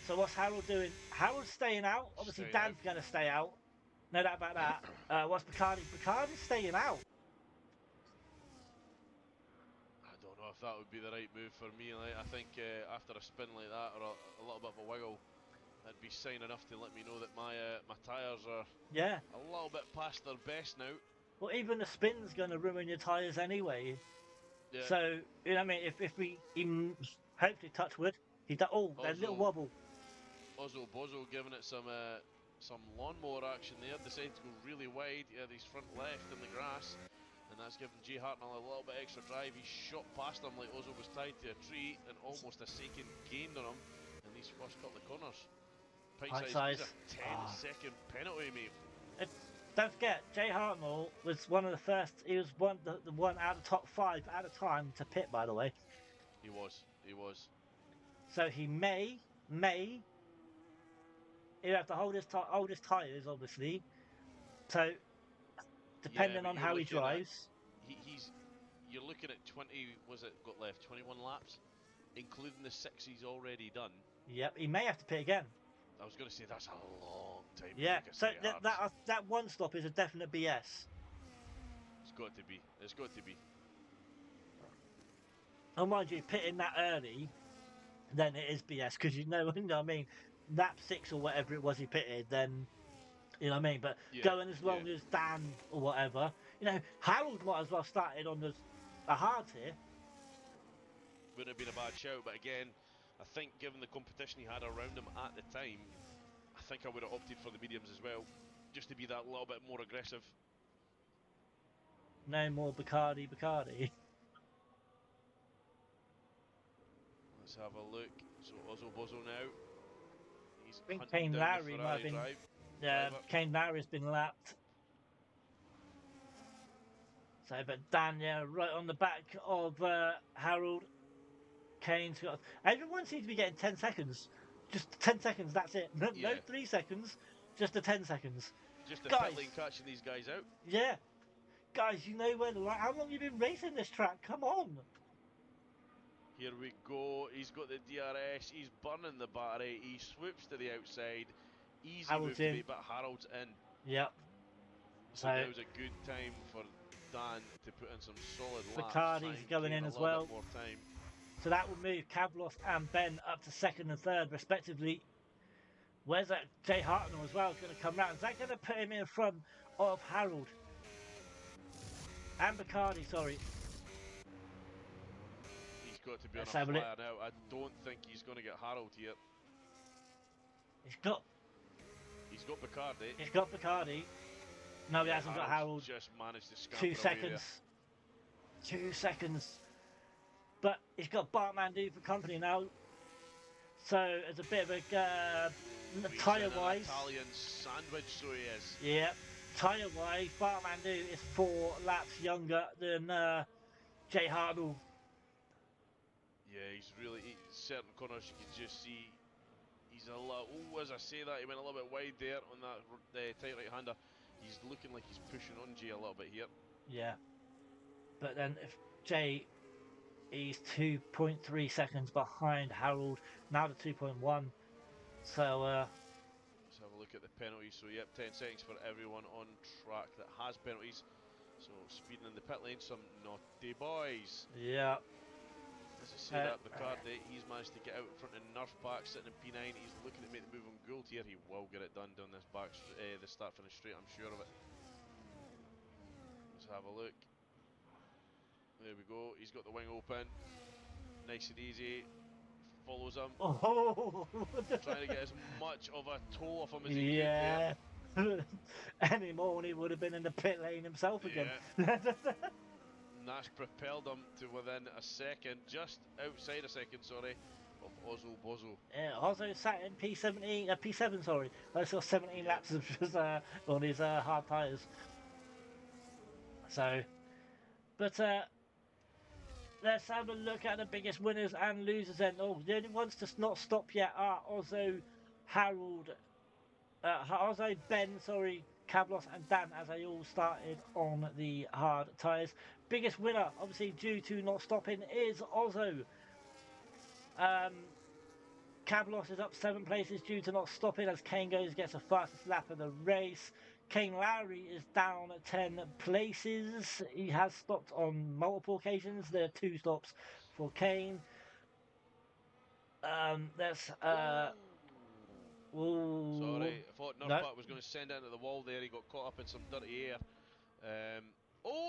[SPEAKER 1] So what's Harold doing? Harold's staying out. Obviously,
[SPEAKER 2] Staying out.
[SPEAKER 1] Dan's going to stay out. No doubt about that. What's Bacardi? Bacardi's staying out.
[SPEAKER 2] I don't know if that would be the right move for me. Like, I think after a spin like that or a little bit of a wiggle, that'd be sign enough to let me know that my tyres are
[SPEAKER 1] Yeah.
[SPEAKER 2] a little bit past their best now.
[SPEAKER 1] Well, even the spin's going to ruin your tyres anyway.
[SPEAKER 2] Yeah.
[SPEAKER 1] So, you know what I mean? If we even, hopefully, touch wood, he does. Oh, that little wobble.
[SPEAKER 2] Ozzo Bozo giving it some lawnmower action there. Decided to go really wide. Yeah, he's front left in the grass. And that's given Jay Hartnell a little bit extra drive. He shot past him like Ozzo was tied to a tree and almost a second gained on him in these first couple of corners. Pint size. He's a 10-second penalty, mate.
[SPEAKER 1] Don't forget, Jay Hartnell was one of the first. He was the one out of the top 5 at a time to pit, by the way.
[SPEAKER 2] He was.
[SPEAKER 1] So he may he'll have to hold his tyres, obviously. So depending on how he drives,
[SPEAKER 2] you're looking at 20. Was it got left 21 laps, including the 6 he's already done.
[SPEAKER 1] Yep, he may have to pit again.
[SPEAKER 2] I was going to say that's a long time.
[SPEAKER 1] Yeah, so that one stop is a definite BS.
[SPEAKER 2] It's got to be.
[SPEAKER 1] Oh, mind you, pitting that early, then it is BS because you know what I mean. Lap 6 or whatever it was he pitted, then you know what I mean. But going as long as Dan or whatever, you know, Harold might as well started on the hards here.
[SPEAKER 2] Wouldn't have been a bad shout, but again, I think given the competition he had around him at the time, I think I would have opted for the mediums as well, just to be that little bit more aggressive.
[SPEAKER 1] No more Bacardi.
[SPEAKER 2] Let's have a look. So Ozzo Bozo now. He's
[SPEAKER 1] I think Kane Lowry might have been. Yeah, Kane Lowry's been lapped. So, but Dan, right on the back of Harold. Kane's got. Everyone seems to be getting 10 seconds. Just 10 seconds, that's it. No 3 seconds, just the 10 seconds.
[SPEAKER 2] Just the pit lane catching these guys out.
[SPEAKER 1] Yeah. Guys, you know where the line. How long have you been racing this track? Come on.
[SPEAKER 2] Here we go. He's got the DRS. He's burning the battery. He swoops to the outside. Easy move to beat, but Harold's in.
[SPEAKER 1] Yep.
[SPEAKER 2] So that was a good time for Dan to put in some solid laps.
[SPEAKER 1] Bacardi's going in as well.
[SPEAKER 2] More time.
[SPEAKER 1] So that will move Kavlos and Ben up to 2nd and 3rd, respectively. Where's that Jay Hartnell as well? Is going to come round. Is that going to put him in front of Harold? And Bacardi, sorry.
[SPEAKER 2] He's got to be on a flyer now. I don't think he's going to get Harold here.
[SPEAKER 1] He's got
[SPEAKER 2] Bacardi.
[SPEAKER 1] He's got Bacardi. No, he hasn't got Harold.
[SPEAKER 2] Just managed to scamper
[SPEAKER 1] 2 seconds. 2 seconds. But he's got Bartmandu for company now. So it's a bit of a tyre-wise.
[SPEAKER 2] Italian sandwich, so he is.
[SPEAKER 1] Yeah, tyre-wise, Bartmandu is 4 laps younger than Jay Hartnell.
[SPEAKER 2] Yeah, he's really certain corners you can just see. He's a lot. Oh, as I say that, he went a little bit wide there on that tight right-hander. He's looking like he's pushing on Jay a little bit here.
[SPEAKER 1] Yeah, but then if Jay. He's 2.3 seconds behind Harold, now to 2.1. So,
[SPEAKER 2] let's have a look at the penalties. So, yep, 10 seconds for everyone on track that has penalties. So, speeding in the pit lane, some naughty boys.
[SPEAKER 1] Yeah.
[SPEAKER 2] As I say that, Bacardi, he's managed to get out in front of Nerfback sitting in P9. He's looking to make the move on Gould here. He will get it done down this the start finish straight, I'm sure of it. Let's have a look. There we go. He's got the wing open. Nice and easy. Follows him.
[SPEAKER 1] Oh.
[SPEAKER 2] Trying to get as much of a toe off him as he
[SPEAKER 1] could. Any more and he would have been in the pit lane himself again.
[SPEAKER 2] That's propelled him to within a second, just outside a second, sorry, of Ozzo Bozo.
[SPEAKER 1] Yeah, Ozzo sat in P7, sorry. I saw 17 laps of just, on his hard tyres. So, but let's have a look at the biggest winners and losers then. Oh, the only ones to not stop yet are Ozzo Harold, Jose, Ben, sorry, Cablos and Dan as they all started on the hard tyres. Biggest winner, obviously due to not stopping, is Ozzo. Cablos is up 7 places due to not stopping as Kane gets a fastest lap of the race. Kane Lowry is down 10 places. He has stopped on multiple occasions. There are 2 stops for Kane. That's ooh,
[SPEAKER 2] Sorry, I thought
[SPEAKER 1] no.
[SPEAKER 2] Nurpat was going to send it into the wall there. He got caught up in some dirty air.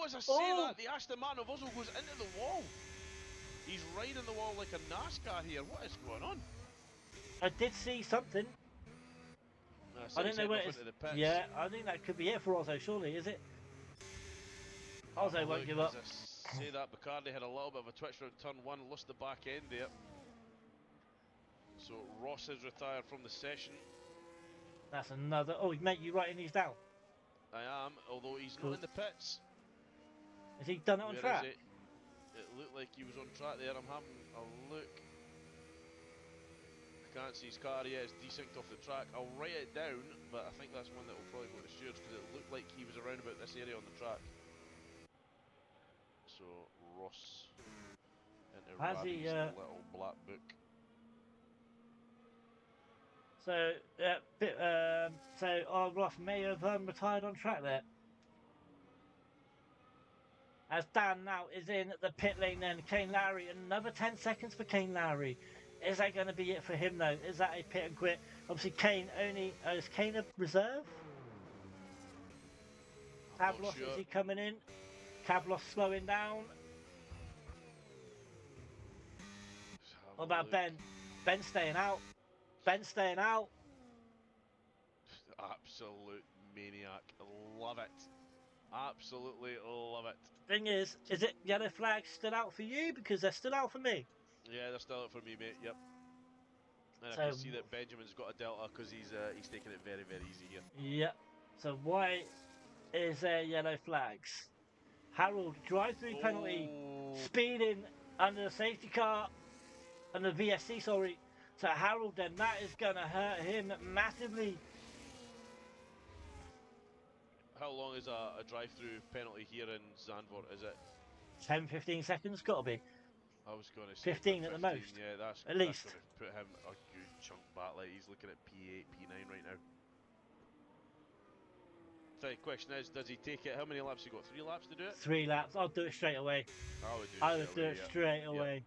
[SPEAKER 2] As I say
[SPEAKER 1] Oh,
[SPEAKER 2] that, the Aston Martin of Ozzo goes into the wall. He's riding the wall like a NASCAR here. What is going on?
[SPEAKER 1] I did see something. I don't know
[SPEAKER 2] Heading
[SPEAKER 1] where
[SPEAKER 2] off
[SPEAKER 1] it's.
[SPEAKER 2] into the pits.
[SPEAKER 1] Yeah, I think that could be it for Ozzo. Surely, is it? Ozzo won't give up.
[SPEAKER 2] As I say that, Bacardi had a little bit of a twitch around turn 1, lost the back end there. So Ross is retired from the session.
[SPEAKER 1] That's another. Oh, mate, you writing these down?
[SPEAKER 2] I am, although he's
[SPEAKER 1] Cool.
[SPEAKER 2] not in the pits.
[SPEAKER 1] Has he done it on
[SPEAKER 2] Where
[SPEAKER 1] track?
[SPEAKER 2] is it? It looked like he was on track there. I'm having a look. I can't see his car yet. It's desynced off the track. I'll write it down, but I think that's one that will probably go to stewards because it looked like he was around about this area on the track. So Ross into
[SPEAKER 1] Has he?
[SPEAKER 2] Robbie's little black book.
[SPEAKER 1] So, Ross may have retired on track there. As Dan now is in the pit lane, then Kane Lowry, another 10 seconds for Kane Lowry. Is that going to be it for him though? Is that a pit and quit? Obviously, Kane only is Kane a reserve? Cablos,
[SPEAKER 2] Sure.
[SPEAKER 1] is he coming in? Cablos slowing down. What about Ben? Ben staying out. Ben staying out.
[SPEAKER 2] Absolute maniac. Love it. Absolutely love it.
[SPEAKER 1] Thing is it yellow flag still out for you? Because they're still out for me.
[SPEAKER 2] Yeah, they're still out for me, mate. Yep. And
[SPEAKER 1] So,
[SPEAKER 2] I can see that Benjamin's got a delta because he's taking it very, very easy here.
[SPEAKER 1] yep. So why is there yellow flags? Harold, drive-through penalty, speeding under the safety car, under the VSC, sorry. So Harold, then that is going to hurt him massively.
[SPEAKER 2] How long is a drive-through penalty here in Zandvoort? Is it
[SPEAKER 1] 10, 15 seconds, got to be.
[SPEAKER 2] I was going to say
[SPEAKER 1] 15 at the most.
[SPEAKER 2] Yeah, that's
[SPEAKER 1] at least.
[SPEAKER 2] going to put him a good chunk back. Like he's looking at P8, P9 right now. The question is, does he take it? How many laps he got? 3 laps to do it?
[SPEAKER 1] 3 laps. I'll do it straight away.
[SPEAKER 2] I would
[SPEAKER 1] do it straight away.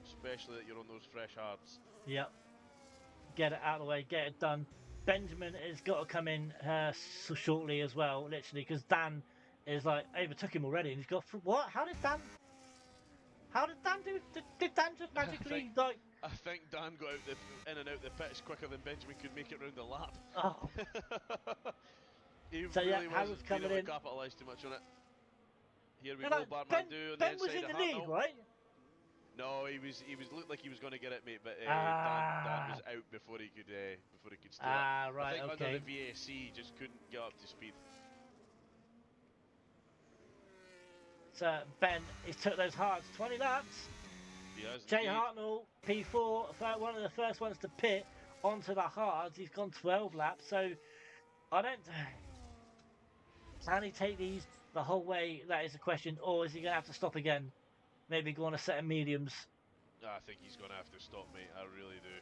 [SPEAKER 2] Especially that you're on those fresh hards.
[SPEAKER 1] Yep. Get it out of the way. Get it done. Benjamin has got to come in so shortly as well, literally, because Dan is like overtook him already, and he's got what? How did Dan do? Did Dan just magically like?
[SPEAKER 2] I think Dan got out in and out the pits quicker than Benjamin could make it round the lap.
[SPEAKER 1] Oh.
[SPEAKER 2] He
[SPEAKER 1] So
[SPEAKER 2] really
[SPEAKER 1] Harold's coming in.
[SPEAKER 2] Capitalise too much on it. Here we
[SPEAKER 1] You
[SPEAKER 2] go,
[SPEAKER 1] know,
[SPEAKER 2] Barman do on
[SPEAKER 1] Ben
[SPEAKER 2] the
[SPEAKER 1] was
[SPEAKER 2] inside
[SPEAKER 1] in
[SPEAKER 2] of
[SPEAKER 1] the lead,
[SPEAKER 2] Hartnell.
[SPEAKER 1] right?
[SPEAKER 2] No, he looked like he was going to get it, mate, but Dan was out before he could steer it.
[SPEAKER 1] Right,
[SPEAKER 2] I think
[SPEAKER 1] okay.
[SPEAKER 2] under the VSC he just couldn't get up to speed.
[SPEAKER 1] So Ben, he took those hards, 20 laps.
[SPEAKER 2] He has.
[SPEAKER 1] Jay Hartnell, P4, one of the first ones to pit onto the hards. He's gone 12 laps, so I don't. Can he take these the whole way? That is the question. Or is he going to have to stop again? Maybe go on a set of mediums.
[SPEAKER 2] I think he's going to have to stop, mate. I really do.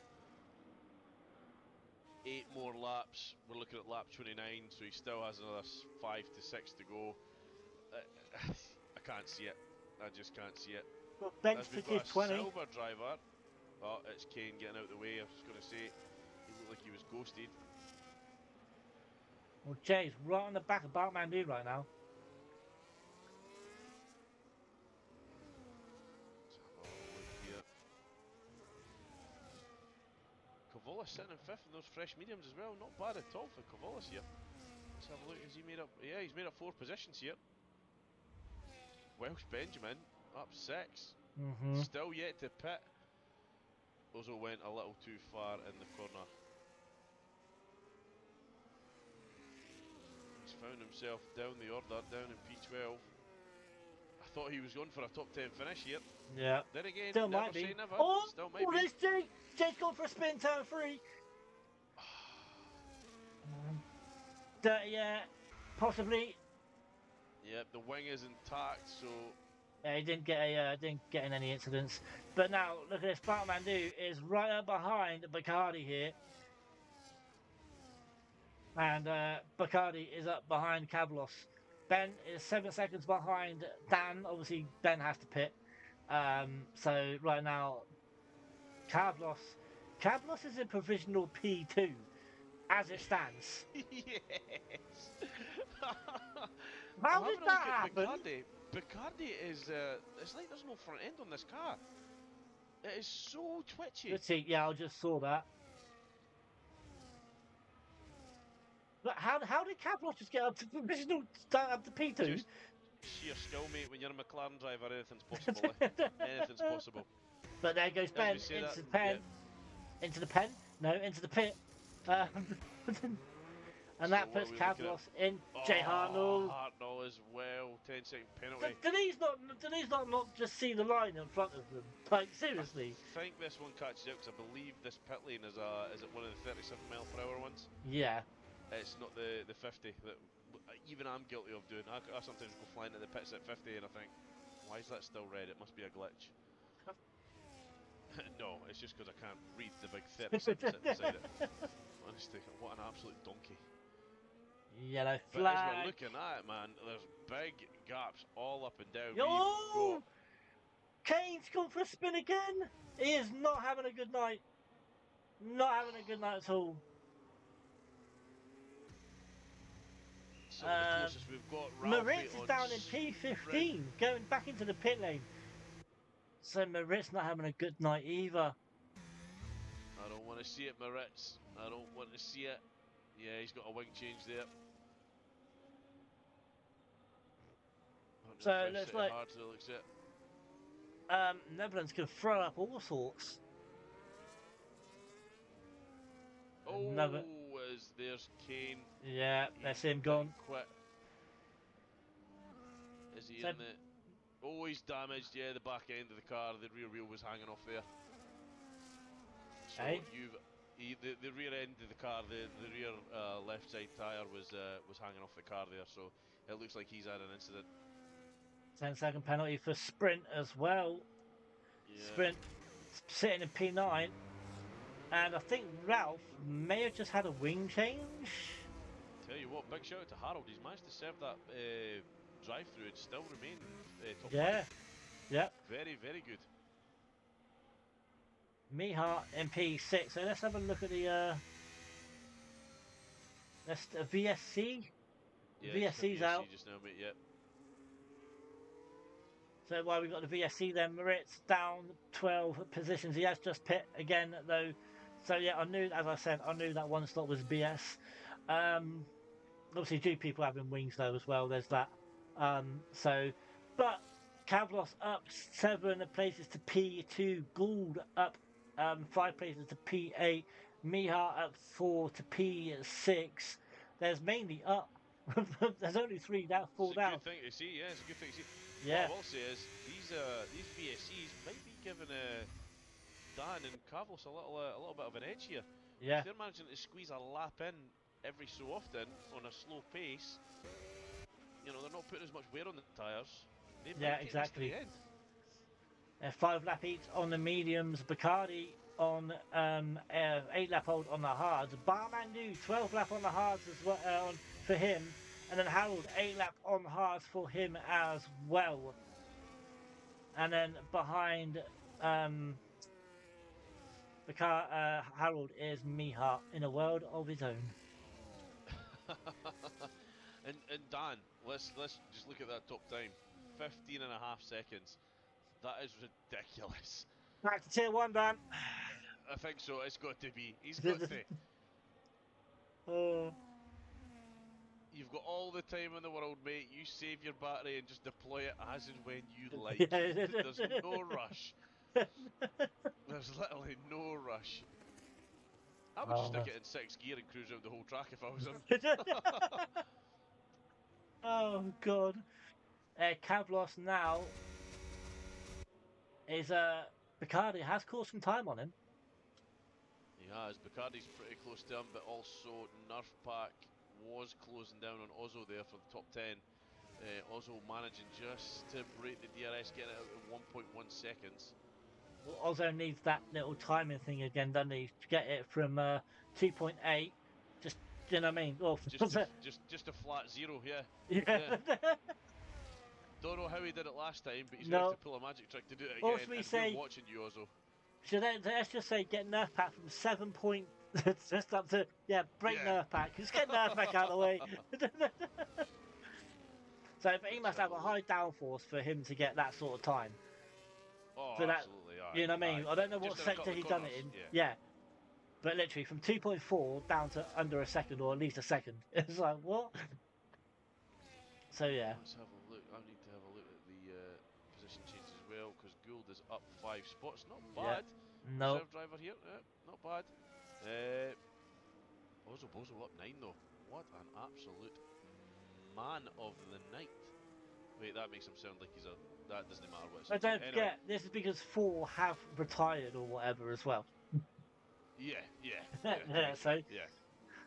[SPEAKER 2] 8 more laps. We're looking at lap 29, so he still has another 5 to 6 to go. I can't see it. I just can't see it.
[SPEAKER 1] Well, Ben's
[SPEAKER 2] We've
[SPEAKER 1] took his
[SPEAKER 2] got a
[SPEAKER 1] 20.
[SPEAKER 2] silver driver. Oh, it's Kane getting out of the way. I was going to say, he looked like he was ghosted.
[SPEAKER 1] Well, Jay's right on the back of Bartman Dude right now.
[SPEAKER 2] Cavolis sitting in 5th in those fresh mediums as well. Not bad at all for Cavolis here. Let's have a look. Has he made up? Yeah, he's made up 4 positions here. Welsh Benjamin up 6. Still yet to pit. Ozzo went a little too far in the corner. He's found himself down the order, down in P12. I thought he was going for a top 10 finish here.
[SPEAKER 1] Yeah.
[SPEAKER 2] Then again,
[SPEAKER 1] still
[SPEAKER 2] never
[SPEAKER 1] might be.
[SPEAKER 2] say never.
[SPEAKER 1] Oh,
[SPEAKER 2] Still might be.
[SPEAKER 1] There's Jay. Jay's gone for a spin, turn 3. Yeah, possibly.
[SPEAKER 2] Yep, the wing is intact, so
[SPEAKER 1] Yeah, he didn't get in any incidents. But now look at this. Bartmandu is right up behind Bacardi here, and Bacardi is up behind Cavlos. Ben is 7 seconds behind Dan. Obviously, Ben has to pit. So right now, Cavlos, Cavlos is in provisional P2 as it stands.
[SPEAKER 2] yes.
[SPEAKER 1] How
[SPEAKER 2] I'm
[SPEAKER 1] did
[SPEAKER 2] having a
[SPEAKER 1] that
[SPEAKER 2] look at
[SPEAKER 1] happen?
[SPEAKER 2] Bacardi. Bacardi is it's like there's no front end on this car. It is so twitchy.
[SPEAKER 1] Let's see. Yeah, I just saw that. But how did Cavlos just get up to provisional up to P2?
[SPEAKER 2] Just sheer skill, mate. When you're a McLaren driver, anything's possible. Anything's possible.
[SPEAKER 1] But there goes
[SPEAKER 2] As
[SPEAKER 1] Ben
[SPEAKER 2] we say that,
[SPEAKER 1] into the pen.
[SPEAKER 2] yeah.
[SPEAKER 1] Into the pen? No, into the pit. Um, and
[SPEAKER 2] So
[SPEAKER 1] that
[SPEAKER 2] what are
[SPEAKER 1] puts
[SPEAKER 2] we looking at?
[SPEAKER 1] Cavlos in. Jay
[SPEAKER 2] Oh,
[SPEAKER 1] Hartnell.
[SPEAKER 2] Hartnell as well. 10-second
[SPEAKER 1] Do,
[SPEAKER 2] penalty.
[SPEAKER 1] do these not do these not just see the line in front of them? Like
[SPEAKER 2] I
[SPEAKER 1] seriously?
[SPEAKER 2] think this one catches out because I believe this pit lane is it one of the 37 mph ones?
[SPEAKER 1] Yeah.
[SPEAKER 2] It's not the 50 that even I'm guilty of doing. I sometimes go flying to the pits at 50 and I think, why is that still red? It must be a glitch. No, it's just because I can't read the big 37 sitting beside it. Honestly, what an absolute donkey.
[SPEAKER 1] Yellow
[SPEAKER 2] But as we're
[SPEAKER 1] flag.
[SPEAKER 2] looking at it, man, there's big gaps all up and down. We've got
[SPEAKER 1] Yo! Kane's gone for a spin again. He is not having a good night. Not having a good night at all.
[SPEAKER 2] so the closest we've got Ralphie
[SPEAKER 1] Moritz is
[SPEAKER 2] on
[SPEAKER 1] down in
[SPEAKER 2] sprint.
[SPEAKER 1] P15, going back into the pit lane. So Moritz not having a good night either.
[SPEAKER 2] I don't want to see it, Moritz. I don't want to see it. Yeah, he's got a wing change there.
[SPEAKER 1] So it
[SPEAKER 2] Fresh
[SPEAKER 1] looks
[SPEAKER 2] set of
[SPEAKER 1] like
[SPEAKER 2] hards, it looks it.
[SPEAKER 1] Netherlands can throw up all sorts. Another,
[SPEAKER 2] Oh, as there's Kane.
[SPEAKER 1] yeah, that's him
[SPEAKER 2] Didn't
[SPEAKER 1] gone.
[SPEAKER 2] quit. Is he
[SPEAKER 1] So,
[SPEAKER 2] in the... Oh, he's damaged. Yeah, the back end of the car. The rear wheel was hanging off there. So
[SPEAKER 1] hey,
[SPEAKER 2] the rear end of the car, the rear left side tyre was hanging off the car there. So it looks like he's had an incident.
[SPEAKER 1] 10-second penalty for sprint as well.
[SPEAKER 2] Yeah.
[SPEAKER 1] Sprint sitting in P9. And I think Ralph may have just had a wing change.
[SPEAKER 2] Tell you what, big shout out to Harold. He's managed to serve that drive-through and still remain top
[SPEAKER 1] Yeah,
[SPEAKER 2] 5.
[SPEAKER 1] yep.
[SPEAKER 2] Very, very good.
[SPEAKER 1] Mihart in P6. So let's have a look at the VSC.
[SPEAKER 2] Yeah,
[SPEAKER 1] VSC's out.
[SPEAKER 2] just now, mate. Yep.
[SPEAKER 1] So while we've got the VSC then, Moritz down 12 positions. He has just pit again though. So yeah, I knew, as I said, I knew that one slot was BS. Obviously, two people having wings though as well. There's that. But Kavlos up 7 places to P2. Gould up 5 places to P8. Mihar up 4 to P6. There's mainly up. There's only 3 down, 4
[SPEAKER 2] It's a
[SPEAKER 1] down.
[SPEAKER 2] good thing to see. Yeah, it's a good thing to see.
[SPEAKER 1] Yeah.
[SPEAKER 2] What I will say is these VSCs might be giving Dan and Carlos a little bit of an edge here.
[SPEAKER 1] Yeah.
[SPEAKER 2] If they're managing to squeeze a lap in every so often on a slow pace, you know, they're not putting as much wear on the tyres. They might
[SPEAKER 1] Yeah,
[SPEAKER 2] get
[SPEAKER 1] exactly.
[SPEAKER 2] this to the end.
[SPEAKER 1] 5 lap each on the mediums. Bacardi on 8 lap hold on the hards. Barmandu 12 lap on the hards as well for him, and then Harold 8 lap on hards for him as well. And then behind Harold is Mihart in a world of his own.
[SPEAKER 2] and Dan, let's just look at that top time. 15 and a half seconds. That is ridiculous.
[SPEAKER 1] Back to tier 1, Dan.
[SPEAKER 2] I think so. It's got to be. He's got to.
[SPEAKER 1] Oh.
[SPEAKER 2] You've got all the time in the world, mate. You save your battery and just deploy it as and when you like.
[SPEAKER 1] Yeah.
[SPEAKER 2] There's no rush. There's literally no rush. I would just stick it in 6th gear and cruise around the whole track if I was him.
[SPEAKER 1] Oh, God. Kavlos now is Bacardi has caused some time on him.
[SPEAKER 2] He has. Bacardi's pretty close to him, but also Nerf Pack was closing down on Ozzo there for the top 10. Ozzo managing just to break the DRS, getting it out in 1.1 seconds.
[SPEAKER 1] Well, Ozzo needs that little timing thing again, doesn't he? To get it from 2.8, just, you know what I mean? Well,
[SPEAKER 2] Just a flat zero, yeah.
[SPEAKER 1] yeah.
[SPEAKER 2] Yeah. Don't know how he did it last time, but he's going to have
[SPEAKER 1] No.
[SPEAKER 2] to pull a magic trick to do it
[SPEAKER 1] Or
[SPEAKER 2] again.
[SPEAKER 1] should we
[SPEAKER 2] And we're
[SPEAKER 1] say,
[SPEAKER 2] watching you, Ozzo.
[SPEAKER 1] let's just say get Nerf Pack from 7 point, just up to, break
[SPEAKER 2] Yeah.
[SPEAKER 1] Nerf Pack. Just get Nerf Pack out of the way. So but he
[SPEAKER 2] Let's
[SPEAKER 1] must
[SPEAKER 2] have
[SPEAKER 1] have
[SPEAKER 2] a
[SPEAKER 1] a
[SPEAKER 2] look.
[SPEAKER 1] high downforce for him to get that sort of time.
[SPEAKER 2] Oh,
[SPEAKER 1] For that,
[SPEAKER 2] absolutely, aye,
[SPEAKER 1] you know what I
[SPEAKER 2] aye.
[SPEAKER 1] mean? I don't know what
[SPEAKER 2] Just in a
[SPEAKER 1] sector
[SPEAKER 2] couple of
[SPEAKER 1] he done it
[SPEAKER 2] corners,
[SPEAKER 1] in.
[SPEAKER 2] yeah.
[SPEAKER 1] Yeah, but literally from 2.4 down to under a second or at least a second. It's like, what? So yeah.
[SPEAKER 2] Let's have a look. I need to have a look at the position changes as well, because Gould is up 5 spots. Not
[SPEAKER 1] Yeah.
[SPEAKER 2] bad.
[SPEAKER 1] No.
[SPEAKER 2] Reserve driver here, not bad. Uh, Bozo Bozo up 9 though. What an absolute man of the night. Wait, that makes him sound like he's a. That doesn't matter what it
[SPEAKER 1] But
[SPEAKER 2] sounds like.
[SPEAKER 1] don't
[SPEAKER 2] Anyway,
[SPEAKER 1] forget, this is because 4 have retired or whatever as well.
[SPEAKER 2] yeah,
[SPEAKER 1] Yeah,
[SPEAKER 2] nice one.
[SPEAKER 1] so
[SPEAKER 2] Yeah.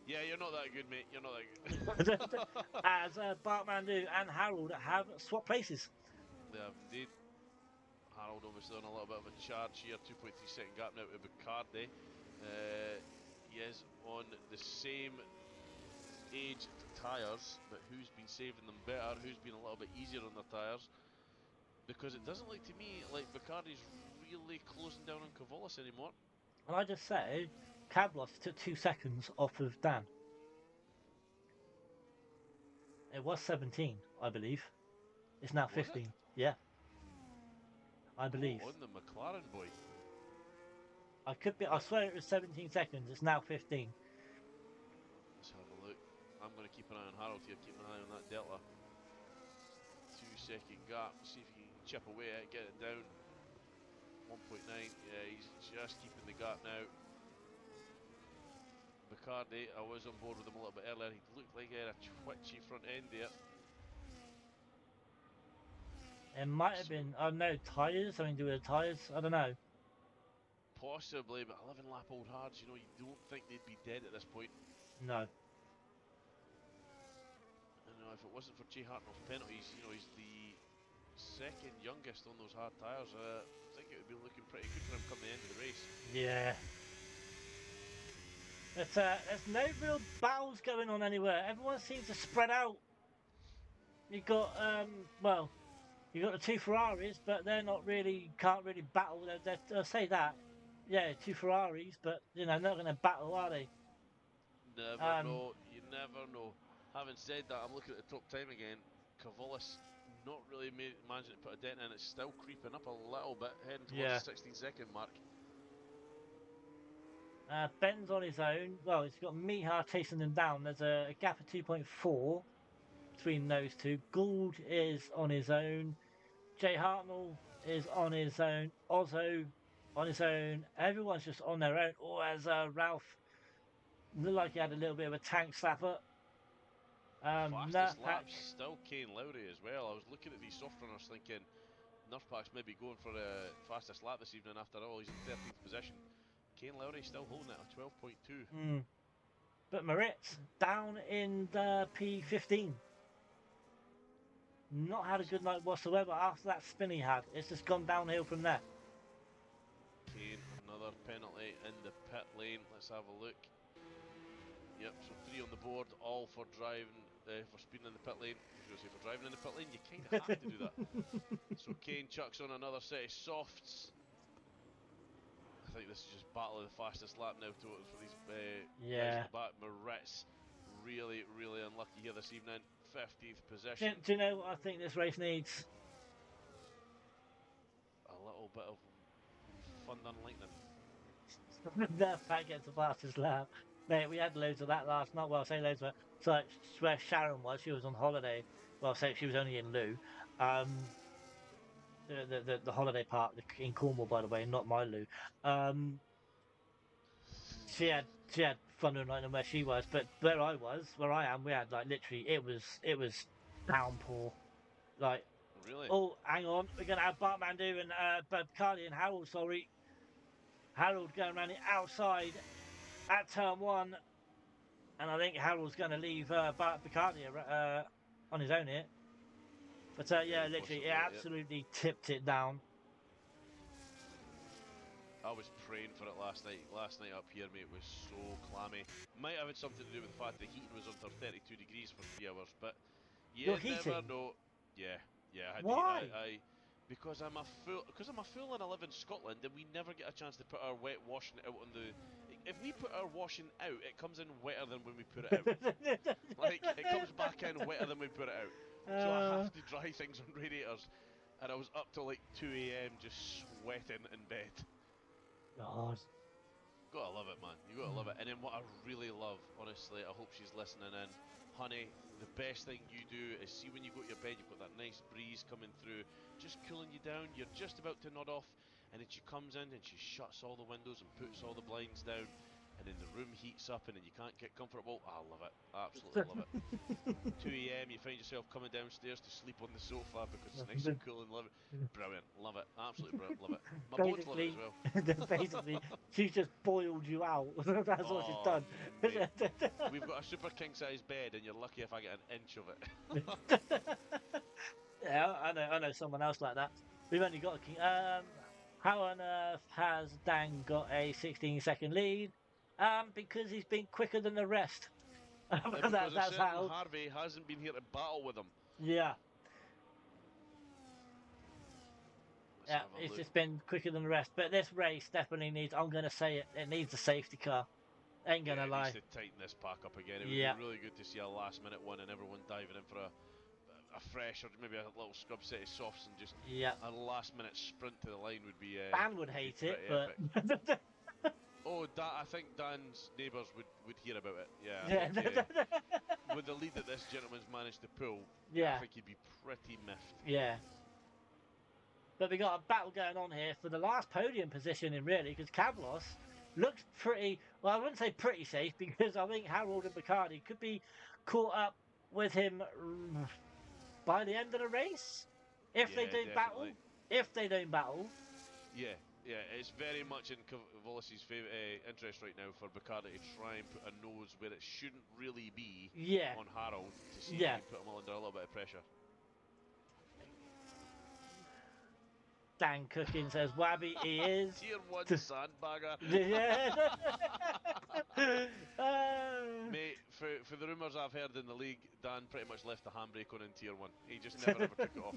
[SPEAKER 2] Yeah, you're not that good, mate. You're not that good.
[SPEAKER 1] as Bartmandu and Harold have swapped places.
[SPEAKER 2] They have indeed. Harold obviously on a little bit of a charge here, 2.3 second gap now to Bacardi. He is on the same aged tyres, but who's been saving them better? Who's been a little bit easier on their tyres? Because it doesn't look to me like Bacardi's really closing down on Cavolis anymore.
[SPEAKER 1] And I just say, Cablos took 2 seconds off of Dan. It was 17, I believe. It's now
[SPEAKER 2] Was it?
[SPEAKER 1] 15. Yeah, I believe.
[SPEAKER 2] Oh, on the McLaren boy.
[SPEAKER 1] I could be. I swear it was 17 seconds. It's now 15.
[SPEAKER 2] Let's have a look. I'm going to keep an eye on Harold here, keep an eye on that delta. 2 second gap, see if he can chip away at it, get it down. 1.9, yeah, he's just keeping the gap now. Bacardi, I was on board with him a little bit earlier. He looked like he had a twitchy front end there.
[SPEAKER 1] It might have been. I don't know, tyres. Something to do with the tyres. I don't know.
[SPEAKER 2] Possibly, but 11 lap old hards, you know, you don't think they'd be dead at this point.
[SPEAKER 1] No.
[SPEAKER 2] You know, if it wasn't for Jay Hartnell's penalties, you know, he's the second youngest on those hard tyres. I think it would be looking pretty good for him come the end of the race.
[SPEAKER 1] Yeah. But there's no real battles going on anywhere. Everyone seems to spread out. You got well, you got the 2 Ferraris, but they're not really can't really battle. I'll say that. Yeah, 2 Ferraris, but you know, not going to battle, are they?
[SPEAKER 2] Never know, you never know. Having said that, I'm looking at the top time again. Cavolis not really managing to put a dent in. It's still creeping up a little bit, heading towards
[SPEAKER 1] Yeah.
[SPEAKER 2] the 16-second mark.
[SPEAKER 1] Ben's on his own. Well, he's got Mihar chasing him down. There's a gap of 2.4 between those two. Gould is on his own. Jay Hartnell is on his own. Ozzo on his own. Everyone's just on their own. Or as Ralph looked like he had a little bit of a tank slapper. Nerf
[SPEAKER 2] Fastest
[SPEAKER 1] Pack.
[SPEAKER 2] laps, still Kane Lowry as well. I was looking at these soft runners thinking, Nerf Pack's maybe going for the fastest lap this evening after all. He's in 13th position. Kane Lowry still holding it at 12.2.
[SPEAKER 1] But Moritz down in the P15. Not had a good night whatsoever after that spin he had. It's just gone downhill from there.
[SPEAKER 2] Kane, another penalty in the pit lane. Let's have a look. Yep, so 3 on the board, all for driving, for speeding in the pit lane. I was going to say for driving in the pit lane, you kind of have to do that. So Kane chucks on another set of softs. I think this is just battle of the fastest lap now for these guys at the back. Moritz really, really unlucky here this evening. 15th position.
[SPEAKER 1] Do you know what I think this race needs?
[SPEAKER 2] A little bit of thunder and lightning.
[SPEAKER 1] Nerf Pack gets the fastest lap. Mate, we had loads of that last night. Well, I say loads, but so like, where Sharon was, she was on holiday. Well, say she was only in Lou. The holiday park in Cornwall, by the way, not my Lou. She had thunder and lightning where she was, but where I am, we had like literally it was downpour. Like,
[SPEAKER 2] Really?
[SPEAKER 1] oh, hang on, we're gonna have Bartmandu and Bacardi and Harold. Sorry, Harold going around the outside at turn 1. And I think Harold's going to leave Bacardi on his own here. But yeah,
[SPEAKER 2] Very
[SPEAKER 1] literally, it
[SPEAKER 2] possibly, yeah.
[SPEAKER 1] absolutely tipped it down.
[SPEAKER 2] I was praying for it last night. Last night up here, mate, was so clammy. Might have had something to do with the fact the heating was under 32 degrees for 3 hours, but you
[SPEAKER 1] You're
[SPEAKER 2] never
[SPEAKER 1] heating.
[SPEAKER 2] know. Yeah, yeah, I had to heat.
[SPEAKER 1] Why?
[SPEAKER 2] Because I'm a fool and I live in Scotland and we never get a chance to put our wet washing out on the. If we put our washing out, it comes in wetter than when we put it out. Like it comes back in wetter than we put it out. So I
[SPEAKER 1] uh,
[SPEAKER 2] have to dry things on radiators, and I was up till like 2 a.m. just sweating in bed.
[SPEAKER 1] God.
[SPEAKER 2] Gotta love it, man. You gotta love it. And then what I really love, honestly, I hope she's listening in. Honey, the best thing you do is see when you go to your bed, you've got that nice breeze coming through, just cooling you down. You're just about to nod off, and then she comes in and she shuts all the windows and puts all the blinds down, and then the room heats up, and then you can't get comfortable. I love it. I absolutely love it. 2 a.m. you find yourself coming downstairs to sleep on the sofa because it's nice and cool and love it. Brilliant. Love it. Absolutely brilliant. Love it. My bones love it as
[SPEAKER 1] Basically,
[SPEAKER 2] well.
[SPEAKER 1] basically, she's just boiled you out. That's what she's
[SPEAKER 2] Oh,
[SPEAKER 1] done.
[SPEAKER 2] mate. We've got a super king size bed, and you're lucky if I get an inch of it.
[SPEAKER 1] Yeah, I know someone else like that. We've only got a king. How on earth has Dan got a 16-second lead? Because he's been quicker than the rest.
[SPEAKER 2] Because a
[SPEAKER 1] That's
[SPEAKER 2] certain
[SPEAKER 1] how.
[SPEAKER 2] Harvey hasn't been here to battle with him.
[SPEAKER 1] Yeah,
[SPEAKER 2] Let's
[SPEAKER 1] yeah,
[SPEAKER 2] have a
[SPEAKER 1] it's
[SPEAKER 2] look.
[SPEAKER 1] just been quicker than the rest. But this race definitely needs. I'm gonna say it. It needs a safety car. Ain't
[SPEAKER 2] Yeah,
[SPEAKER 1] gonna
[SPEAKER 2] it needs
[SPEAKER 1] lie.
[SPEAKER 2] to tighten this pack up again. It would be
[SPEAKER 1] Yeah,
[SPEAKER 2] really good to see a last minute one and everyone diving in for a fresh or maybe a little scrub set of softs and just
[SPEAKER 1] yeah.
[SPEAKER 2] a last minute sprint to the line
[SPEAKER 1] Dan would
[SPEAKER 2] would be
[SPEAKER 1] hate it,
[SPEAKER 2] pretty
[SPEAKER 1] but
[SPEAKER 2] epic. Oh, I think Dan's neighbours would hear about it. Yeah, I
[SPEAKER 1] yeah,
[SPEAKER 2] think with the lead that this gentleman's managed to pull, yeah, I
[SPEAKER 1] yeah,
[SPEAKER 2] think he'd be pretty miffed.
[SPEAKER 1] yeah. But we got a battle going on here for the last podium positioning, really, because Cavlos looks pretty. Well, I wouldn't say pretty safe because I think Harold and Bacardi could be caught up with him by the end of the race if they
[SPEAKER 2] Yeah,
[SPEAKER 1] don't
[SPEAKER 2] definitely.
[SPEAKER 1] battle. If they don't battle,
[SPEAKER 2] Yeah, yeah, it's very much in Volos's interest right now for Bacardi to try and put a nose where it shouldn't really be
[SPEAKER 1] yeah,
[SPEAKER 2] on Harold to see if he
[SPEAKER 1] yeah.
[SPEAKER 2] can put him under a little bit of pressure.
[SPEAKER 1] Dan Cooking says Wabby he is.
[SPEAKER 2] Tier 1 sandbagger.
[SPEAKER 1] Yeah. Uh,
[SPEAKER 2] Mate, for the rumours I've heard in the league, Dan pretty much left the handbrake on in Tier 1. He just never ever took it off.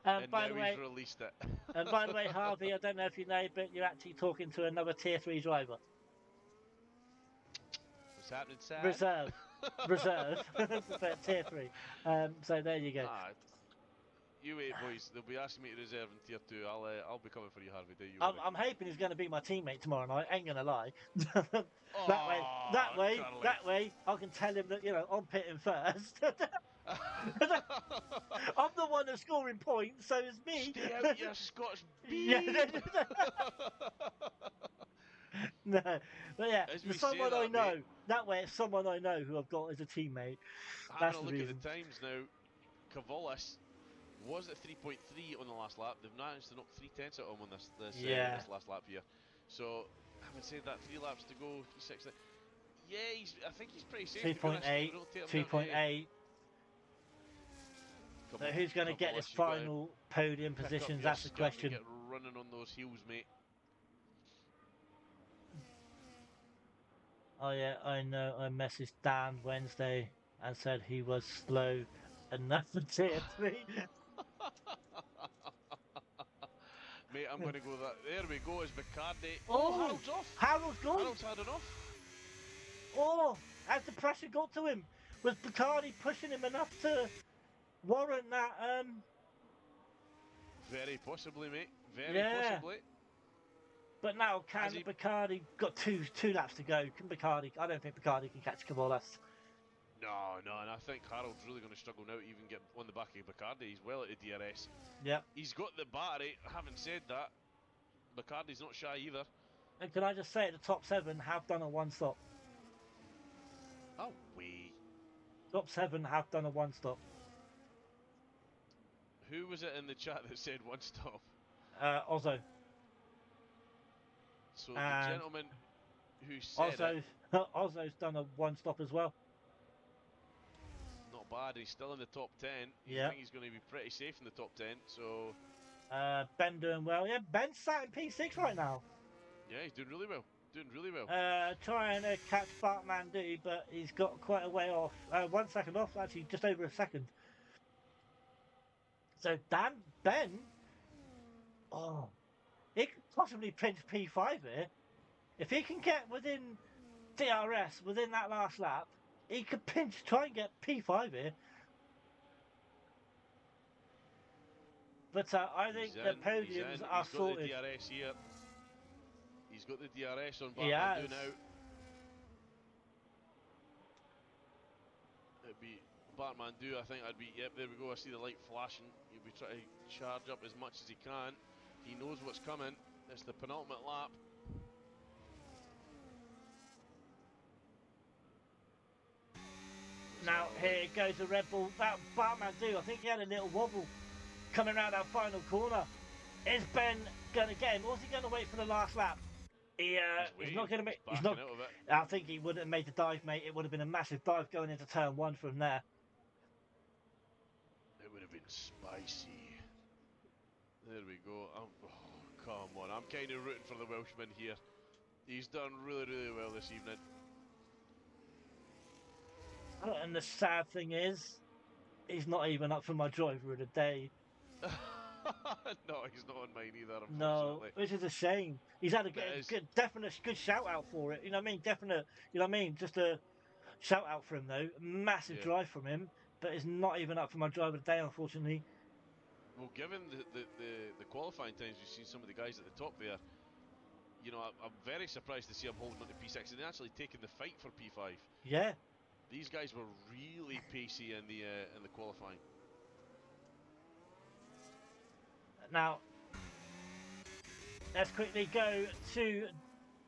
[SPEAKER 1] and
[SPEAKER 2] And
[SPEAKER 1] by
[SPEAKER 2] now
[SPEAKER 1] the
[SPEAKER 2] he's
[SPEAKER 1] way,
[SPEAKER 2] released it.
[SPEAKER 1] Harvey, I don't know if you know, but you're actually talking to another tier 3 driver.
[SPEAKER 2] What's happening, Sam?
[SPEAKER 1] Reserve. Reserve. But tier 3. So there you go.
[SPEAKER 2] Ah, you wait, boys. They'll be asking me to reserve in Tier 2. I'll be coming for you, Harvey. Don't you worry.
[SPEAKER 1] I'm hoping he's going to be my teammate tomorrow night. Ain't going to lie.
[SPEAKER 2] Oh, Curly.
[SPEAKER 1] That way, I can tell him that, I'm pitting first. I'm the one that's scoring points, so it's me.
[SPEAKER 2] Stay out, you Scots
[SPEAKER 1] Yeah.
[SPEAKER 2] beep!
[SPEAKER 1] No, but yeah,
[SPEAKER 2] As we
[SPEAKER 1] there's
[SPEAKER 2] say
[SPEAKER 1] someone I
[SPEAKER 2] that, mate,
[SPEAKER 1] know. That way, it's someone I know who I've got as a teammate.
[SPEAKER 2] having
[SPEAKER 1] That's
[SPEAKER 2] a
[SPEAKER 1] the
[SPEAKER 2] look at the
[SPEAKER 1] reason.
[SPEAKER 2] times now, Cavolis was at 3.3 on the last lap. They've managed to knock 3 tenths out of him on
[SPEAKER 1] Yeah,
[SPEAKER 2] this last lap here. So, having said that, 3 laps to go, 3.6. Yeah, I think he's pretty safe, to be honest. We
[SPEAKER 1] 2.8,
[SPEAKER 2] don't take him down to
[SPEAKER 1] 2.8.
[SPEAKER 2] come
[SPEAKER 1] So
[SPEAKER 2] on,
[SPEAKER 1] who's going to get this
[SPEAKER 2] Cavolis. You've got to
[SPEAKER 1] final podium
[SPEAKER 2] pick up
[SPEAKER 1] positions?
[SPEAKER 2] your
[SPEAKER 1] That's the
[SPEAKER 2] skirt and
[SPEAKER 1] question.
[SPEAKER 2] get running on those heels, mate.
[SPEAKER 1] Oh yeah, I know. I messaged Dan Wednesday and said he was slow enough for tier 3.
[SPEAKER 2] Mate, I'm going to go that. There we go, is McCartney. Oh,
[SPEAKER 1] Oh,
[SPEAKER 2] Harold's off.
[SPEAKER 1] Harold's gone.
[SPEAKER 2] Harold's had enough.
[SPEAKER 1] Oh, as the pressure got to him, was Bacardi pushing him enough to warrant that?
[SPEAKER 2] Very possibly, mate. Very
[SPEAKER 1] Yeah.
[SPEAKER 2] possibly.
[SPEAKER 1] But now,
[SPEAKER 2] Has
[SPEAKER 1] can
[SPEAKER 2] he?
[SPEAKER 1] Bacardi got two laps to go? Can Bacardi? I don't think Bacardi can catch Cabolas.
[SPEAKER 2] No, no, and I think Harold's really going to struggle now to even get on the back of Bacardi. He's well at the DRS.
[SPEAKER 1] Yep.
[SPEAKER 2] He's got the battery. Having said that, Bacardi's not shy either.
[SPEAKER 1] And can I just say, the top 7 have done a one stop.
[SPEAKER 2] Oh, way.
[SPEAKER 1] Top 7 have done a one stop.
[SPEAKER 2] Who was it in the chat that said one stop?
[SPEAKER 1] Ozzo.
[SPEAKER 2] So the
[SPEAKER 1] And
[SPEAKER 2] gentleman who said it.
[SPEAKER 1] Ozzo's done a one stop as well.
[SPEAKER 2] Not bad. He's still in the top 10.
[SPEAKER 1] Yeah.
[SPEAKER 2] I think he's going to be pretty safe in the top 10. So
[SPEAKER 1] Ben doing well. Yeah, Ben's sat in P6 right now.
[SPEAKER 2] yeah, he's doing really well. Doing really well.
[SPEAKER 1] Trying to catch Bartmandu, but he's got quite a way off. 1 second off, actually, just over a second. So Ben, oh, he could possibly pinch P5 here. If he can get within DRS within that last lap, he could try and get P5 here. But I think the podiums are sorted.
[SPEAKER 2] He's got the DRS here. He's got the DRS on
[SPEAKER 1] He
[SPEAKER 2] Bartmandu
[SPEAKER 1] has.
[SPEAKER 2] now. It'd be Bartmandu, I think I'd be, yep, there we go, I see the light flashing. He'll be trying to charge up as much as he can. He knows what's coming. It's the penultimate lap.
[SPEAKER 1] Now here goes the Red Bull. That Bartmandu, I think he had a little wobble coming around that final corner. Is Ben going to get him, or is he going to wait for the last lap? He's not going to make. He's not.
[SPEAKER 2] Out of it.
[SPEAKER 1] I think he wouldn't have made the dive, mate. It would have been a massive dive going into turn 1 from there.
[SPEAKER 2] It would have been spicy. There we go. Oh, come on. I'm kind of rooting for the Welshman here. He's done really, really well this evening.
[SPEAKER 1] And the sad thing is, he's not even up for my driver of the day.
[SPEAKER 2] No, he's not on mine either, unfortunately.
[SPEAKER 1] No, which is a shame. He's had a definite good shout out for it. You know what I mean? Definite. You know what I mean? Just a shout out for him though. Massive drive from him, but it's not even up for my driver of the day, unfortunately.
[SPEAKER 2] Well, given the qualifying times we've seen some of the guys at the top there, you know, I'm very surprised to see him holding on to P6 and actually taking the fight for P5.
[SPEAKER 1] Yeah.
[SPEAKER 2] These guys were really pacey in the qualifying.
[SPEAKER 1] Now, let's quickly go to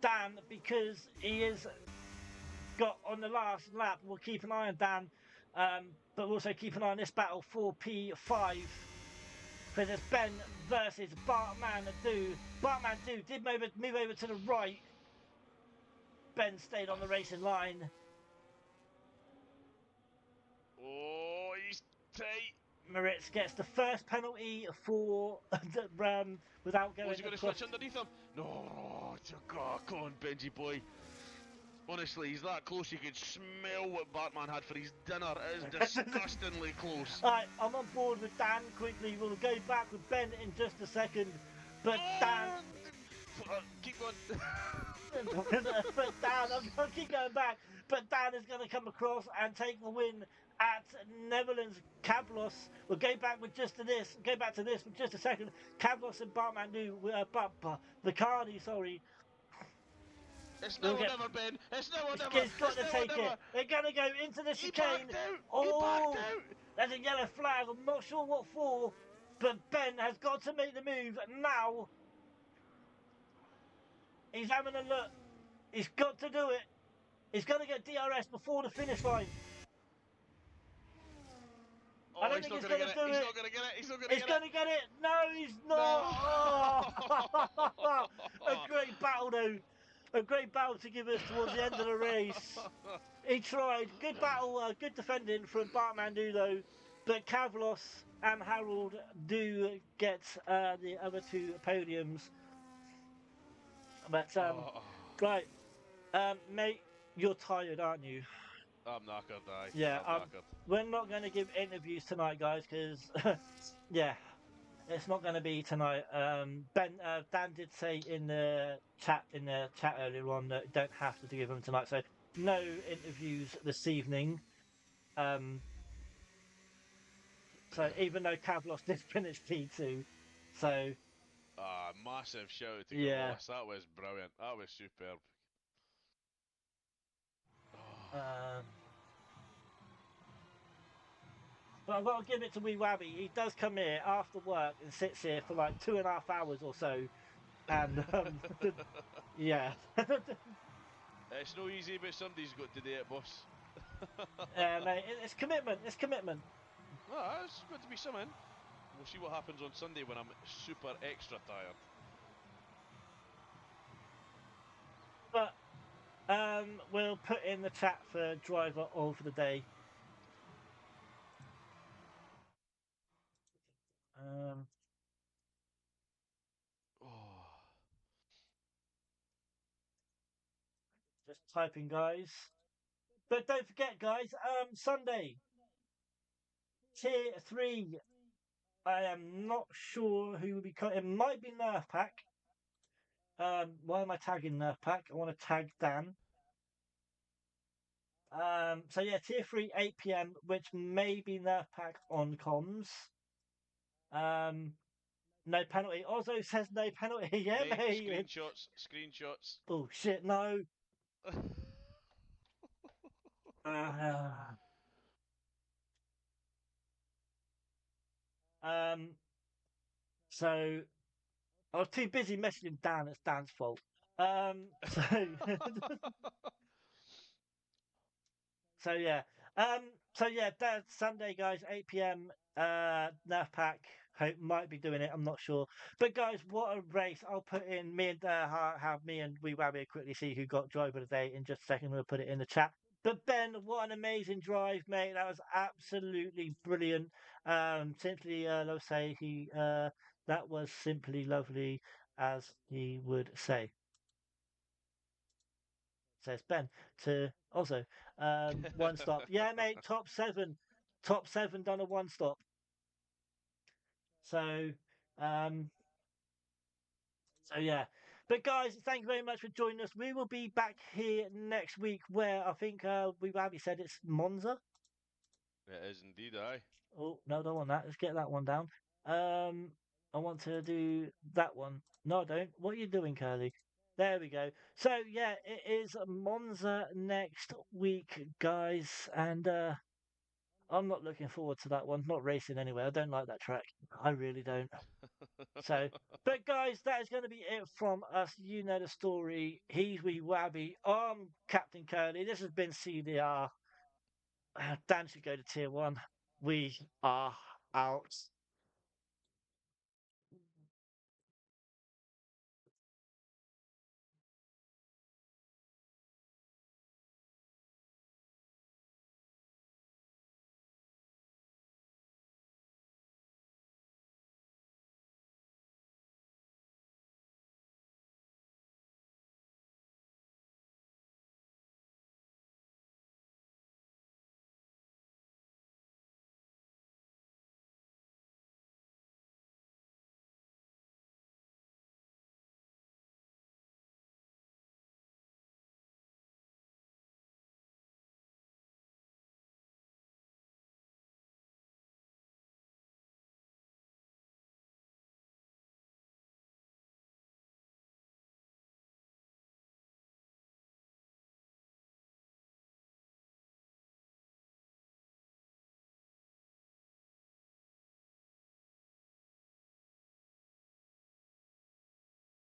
[SPEAKER 1] Dan because he is got on the last lap. We'll keep an eye on Dan, but we'll also keep an eye on this battle for P5. Because it's Ben versus Bartmandu. Bartmandu did move over to the right. Ben stayed on the racing line.
[SPEAKER 2] Oh, he's tight.
[SPEAKER 1] Moritz gets the first penalty for without going.
[SPEAKER 2] Was he going to switch underneath him? No, God, come on, Benji boy. Honestly, he's that close. You could smell what Bartman had for his dinner. It is disgustingly close.
[SPEAKER 1] Alright, I'm on board with Dan quickly. We'll go back with Ben in just a second. But Dan...
[SPEAKER 2] keep going.
[SPEAKER 1] but Dan, I'll keep going back. But Dan is going to come across and take the win at Netherlands. Cablos. We'll go back with just to this. Go back to this for just a second. Cablos and Bartmandu, Vicardi, sorry.
[SPEAKER 2] It's now or never, Ben. It's now or never.
[SPEAKER 1] He's got to take it. They're going to go into the chicane. Oh, there's a yellow flag. I'm not sure what for, but Ben has got to make the move now. He's having a look. He's got to do it. He's going to get DRS before the finish line.
[SPEAKER 2] Oh,
[SPEAKER 1] I don't think he's going to do it.
[SPEAKER 2] He's not going to get it. He's not going to get it.
[SPEAKER 1] He's going to get it. No, he's not. No. Oh. A great battle, though. A great battle to give us towards the end of the race. He tried. Good battle, good defending from Bartmandu though. But Kavlos and Harold do get the other 2 podiums. But, right. Mate, you're tired, aren't you?
[SPEAKER 2] I'm knackered, aye.
[SPEAKER 1] Yeah,
[SPEAKER 2] I'm knackered.
[SPEAKER 1] We're not going to give interviews tonight, guys, because, yeah. It's not going to be tonight. Dan did say in the chat earlier on that you don't have to give them tonight, so no interviews this evening. So even though Kavlos did finish P2, so
[SPEAKER 2] massive shout out to Kavlos. That was brilliant. That was superb.
[SPEAKER 1] But I've got to give it to Wee Wabby. He does come here after work and sits here for like 2.5 hours or so. And, yeah.
[SPEAKER 2] It's no easy, but somebody's got to do it, boss.
[SPEAKER 1] Mate, it's commitment. It's commitment.
[SPEAKER 2] Well, it's got to be something. We'll see what happens on Sunday when I'm super extra tired.
[SPEAKER 1] But We'll put in the chat for driver of the day. Um,
[SPEAKER 2] Oh.
[SPEAKER 1] just typing, guys. But don't forget, guys. Sunday, tier 3. I am not sure who will be. It might be Nerf Pack. Why am I tagging Nerf Pack? I want to tag Dan. So yeah, tier 3, 8 p.m., which may be Nerf Pack on comms. Um, no penalty. Ozo says no penalty. Yeah,
[SPEAKER 2] Mate,
[SPEAKER 1] mate.
[SPEAKER 2] screenshots, screenshots.
[SPEAKER 1] Oh shit, no. Uh, um, so I was too busy messaging Dan. It's Dan's fault. So so yeah. So yeah, that's Sunday, guys, 8 p.m. Nerf Pack. Hope might be doing it. I'm not sure. But guys, what a race! I'll put in me and have me and Wee Wabby quickly see who got driver of the day in just a second. We'll put it in the chat. But Ben, what an amazing drive, mate! That was absolutely brilliant. Simply, let's say that was simply lovely, as he would say. Says Ben to also one stop. Yeah, mate, top seven done a one stop. So um, so yeah. But guys, thank you very much for joining us. We will be back here next week, where I think we've already said it's Monza.
[SPEAKER 2] It is indeed, aye.
[SPEAKER 1] Oh no, don't want that. Let's get that one down. I want to do that one. No, I don't. What are you doing, Curly? There we go. So yeah, it is Monza next week, guys, and I'm not looking forward to that one. Not racing anyway. I don't like that track. I really don't. So, but guys, that is going to be it from us. You know the story. He's Wee Wabby. I'm Captain Curly. This has been CDR. Dan should go to tier 1. We are out.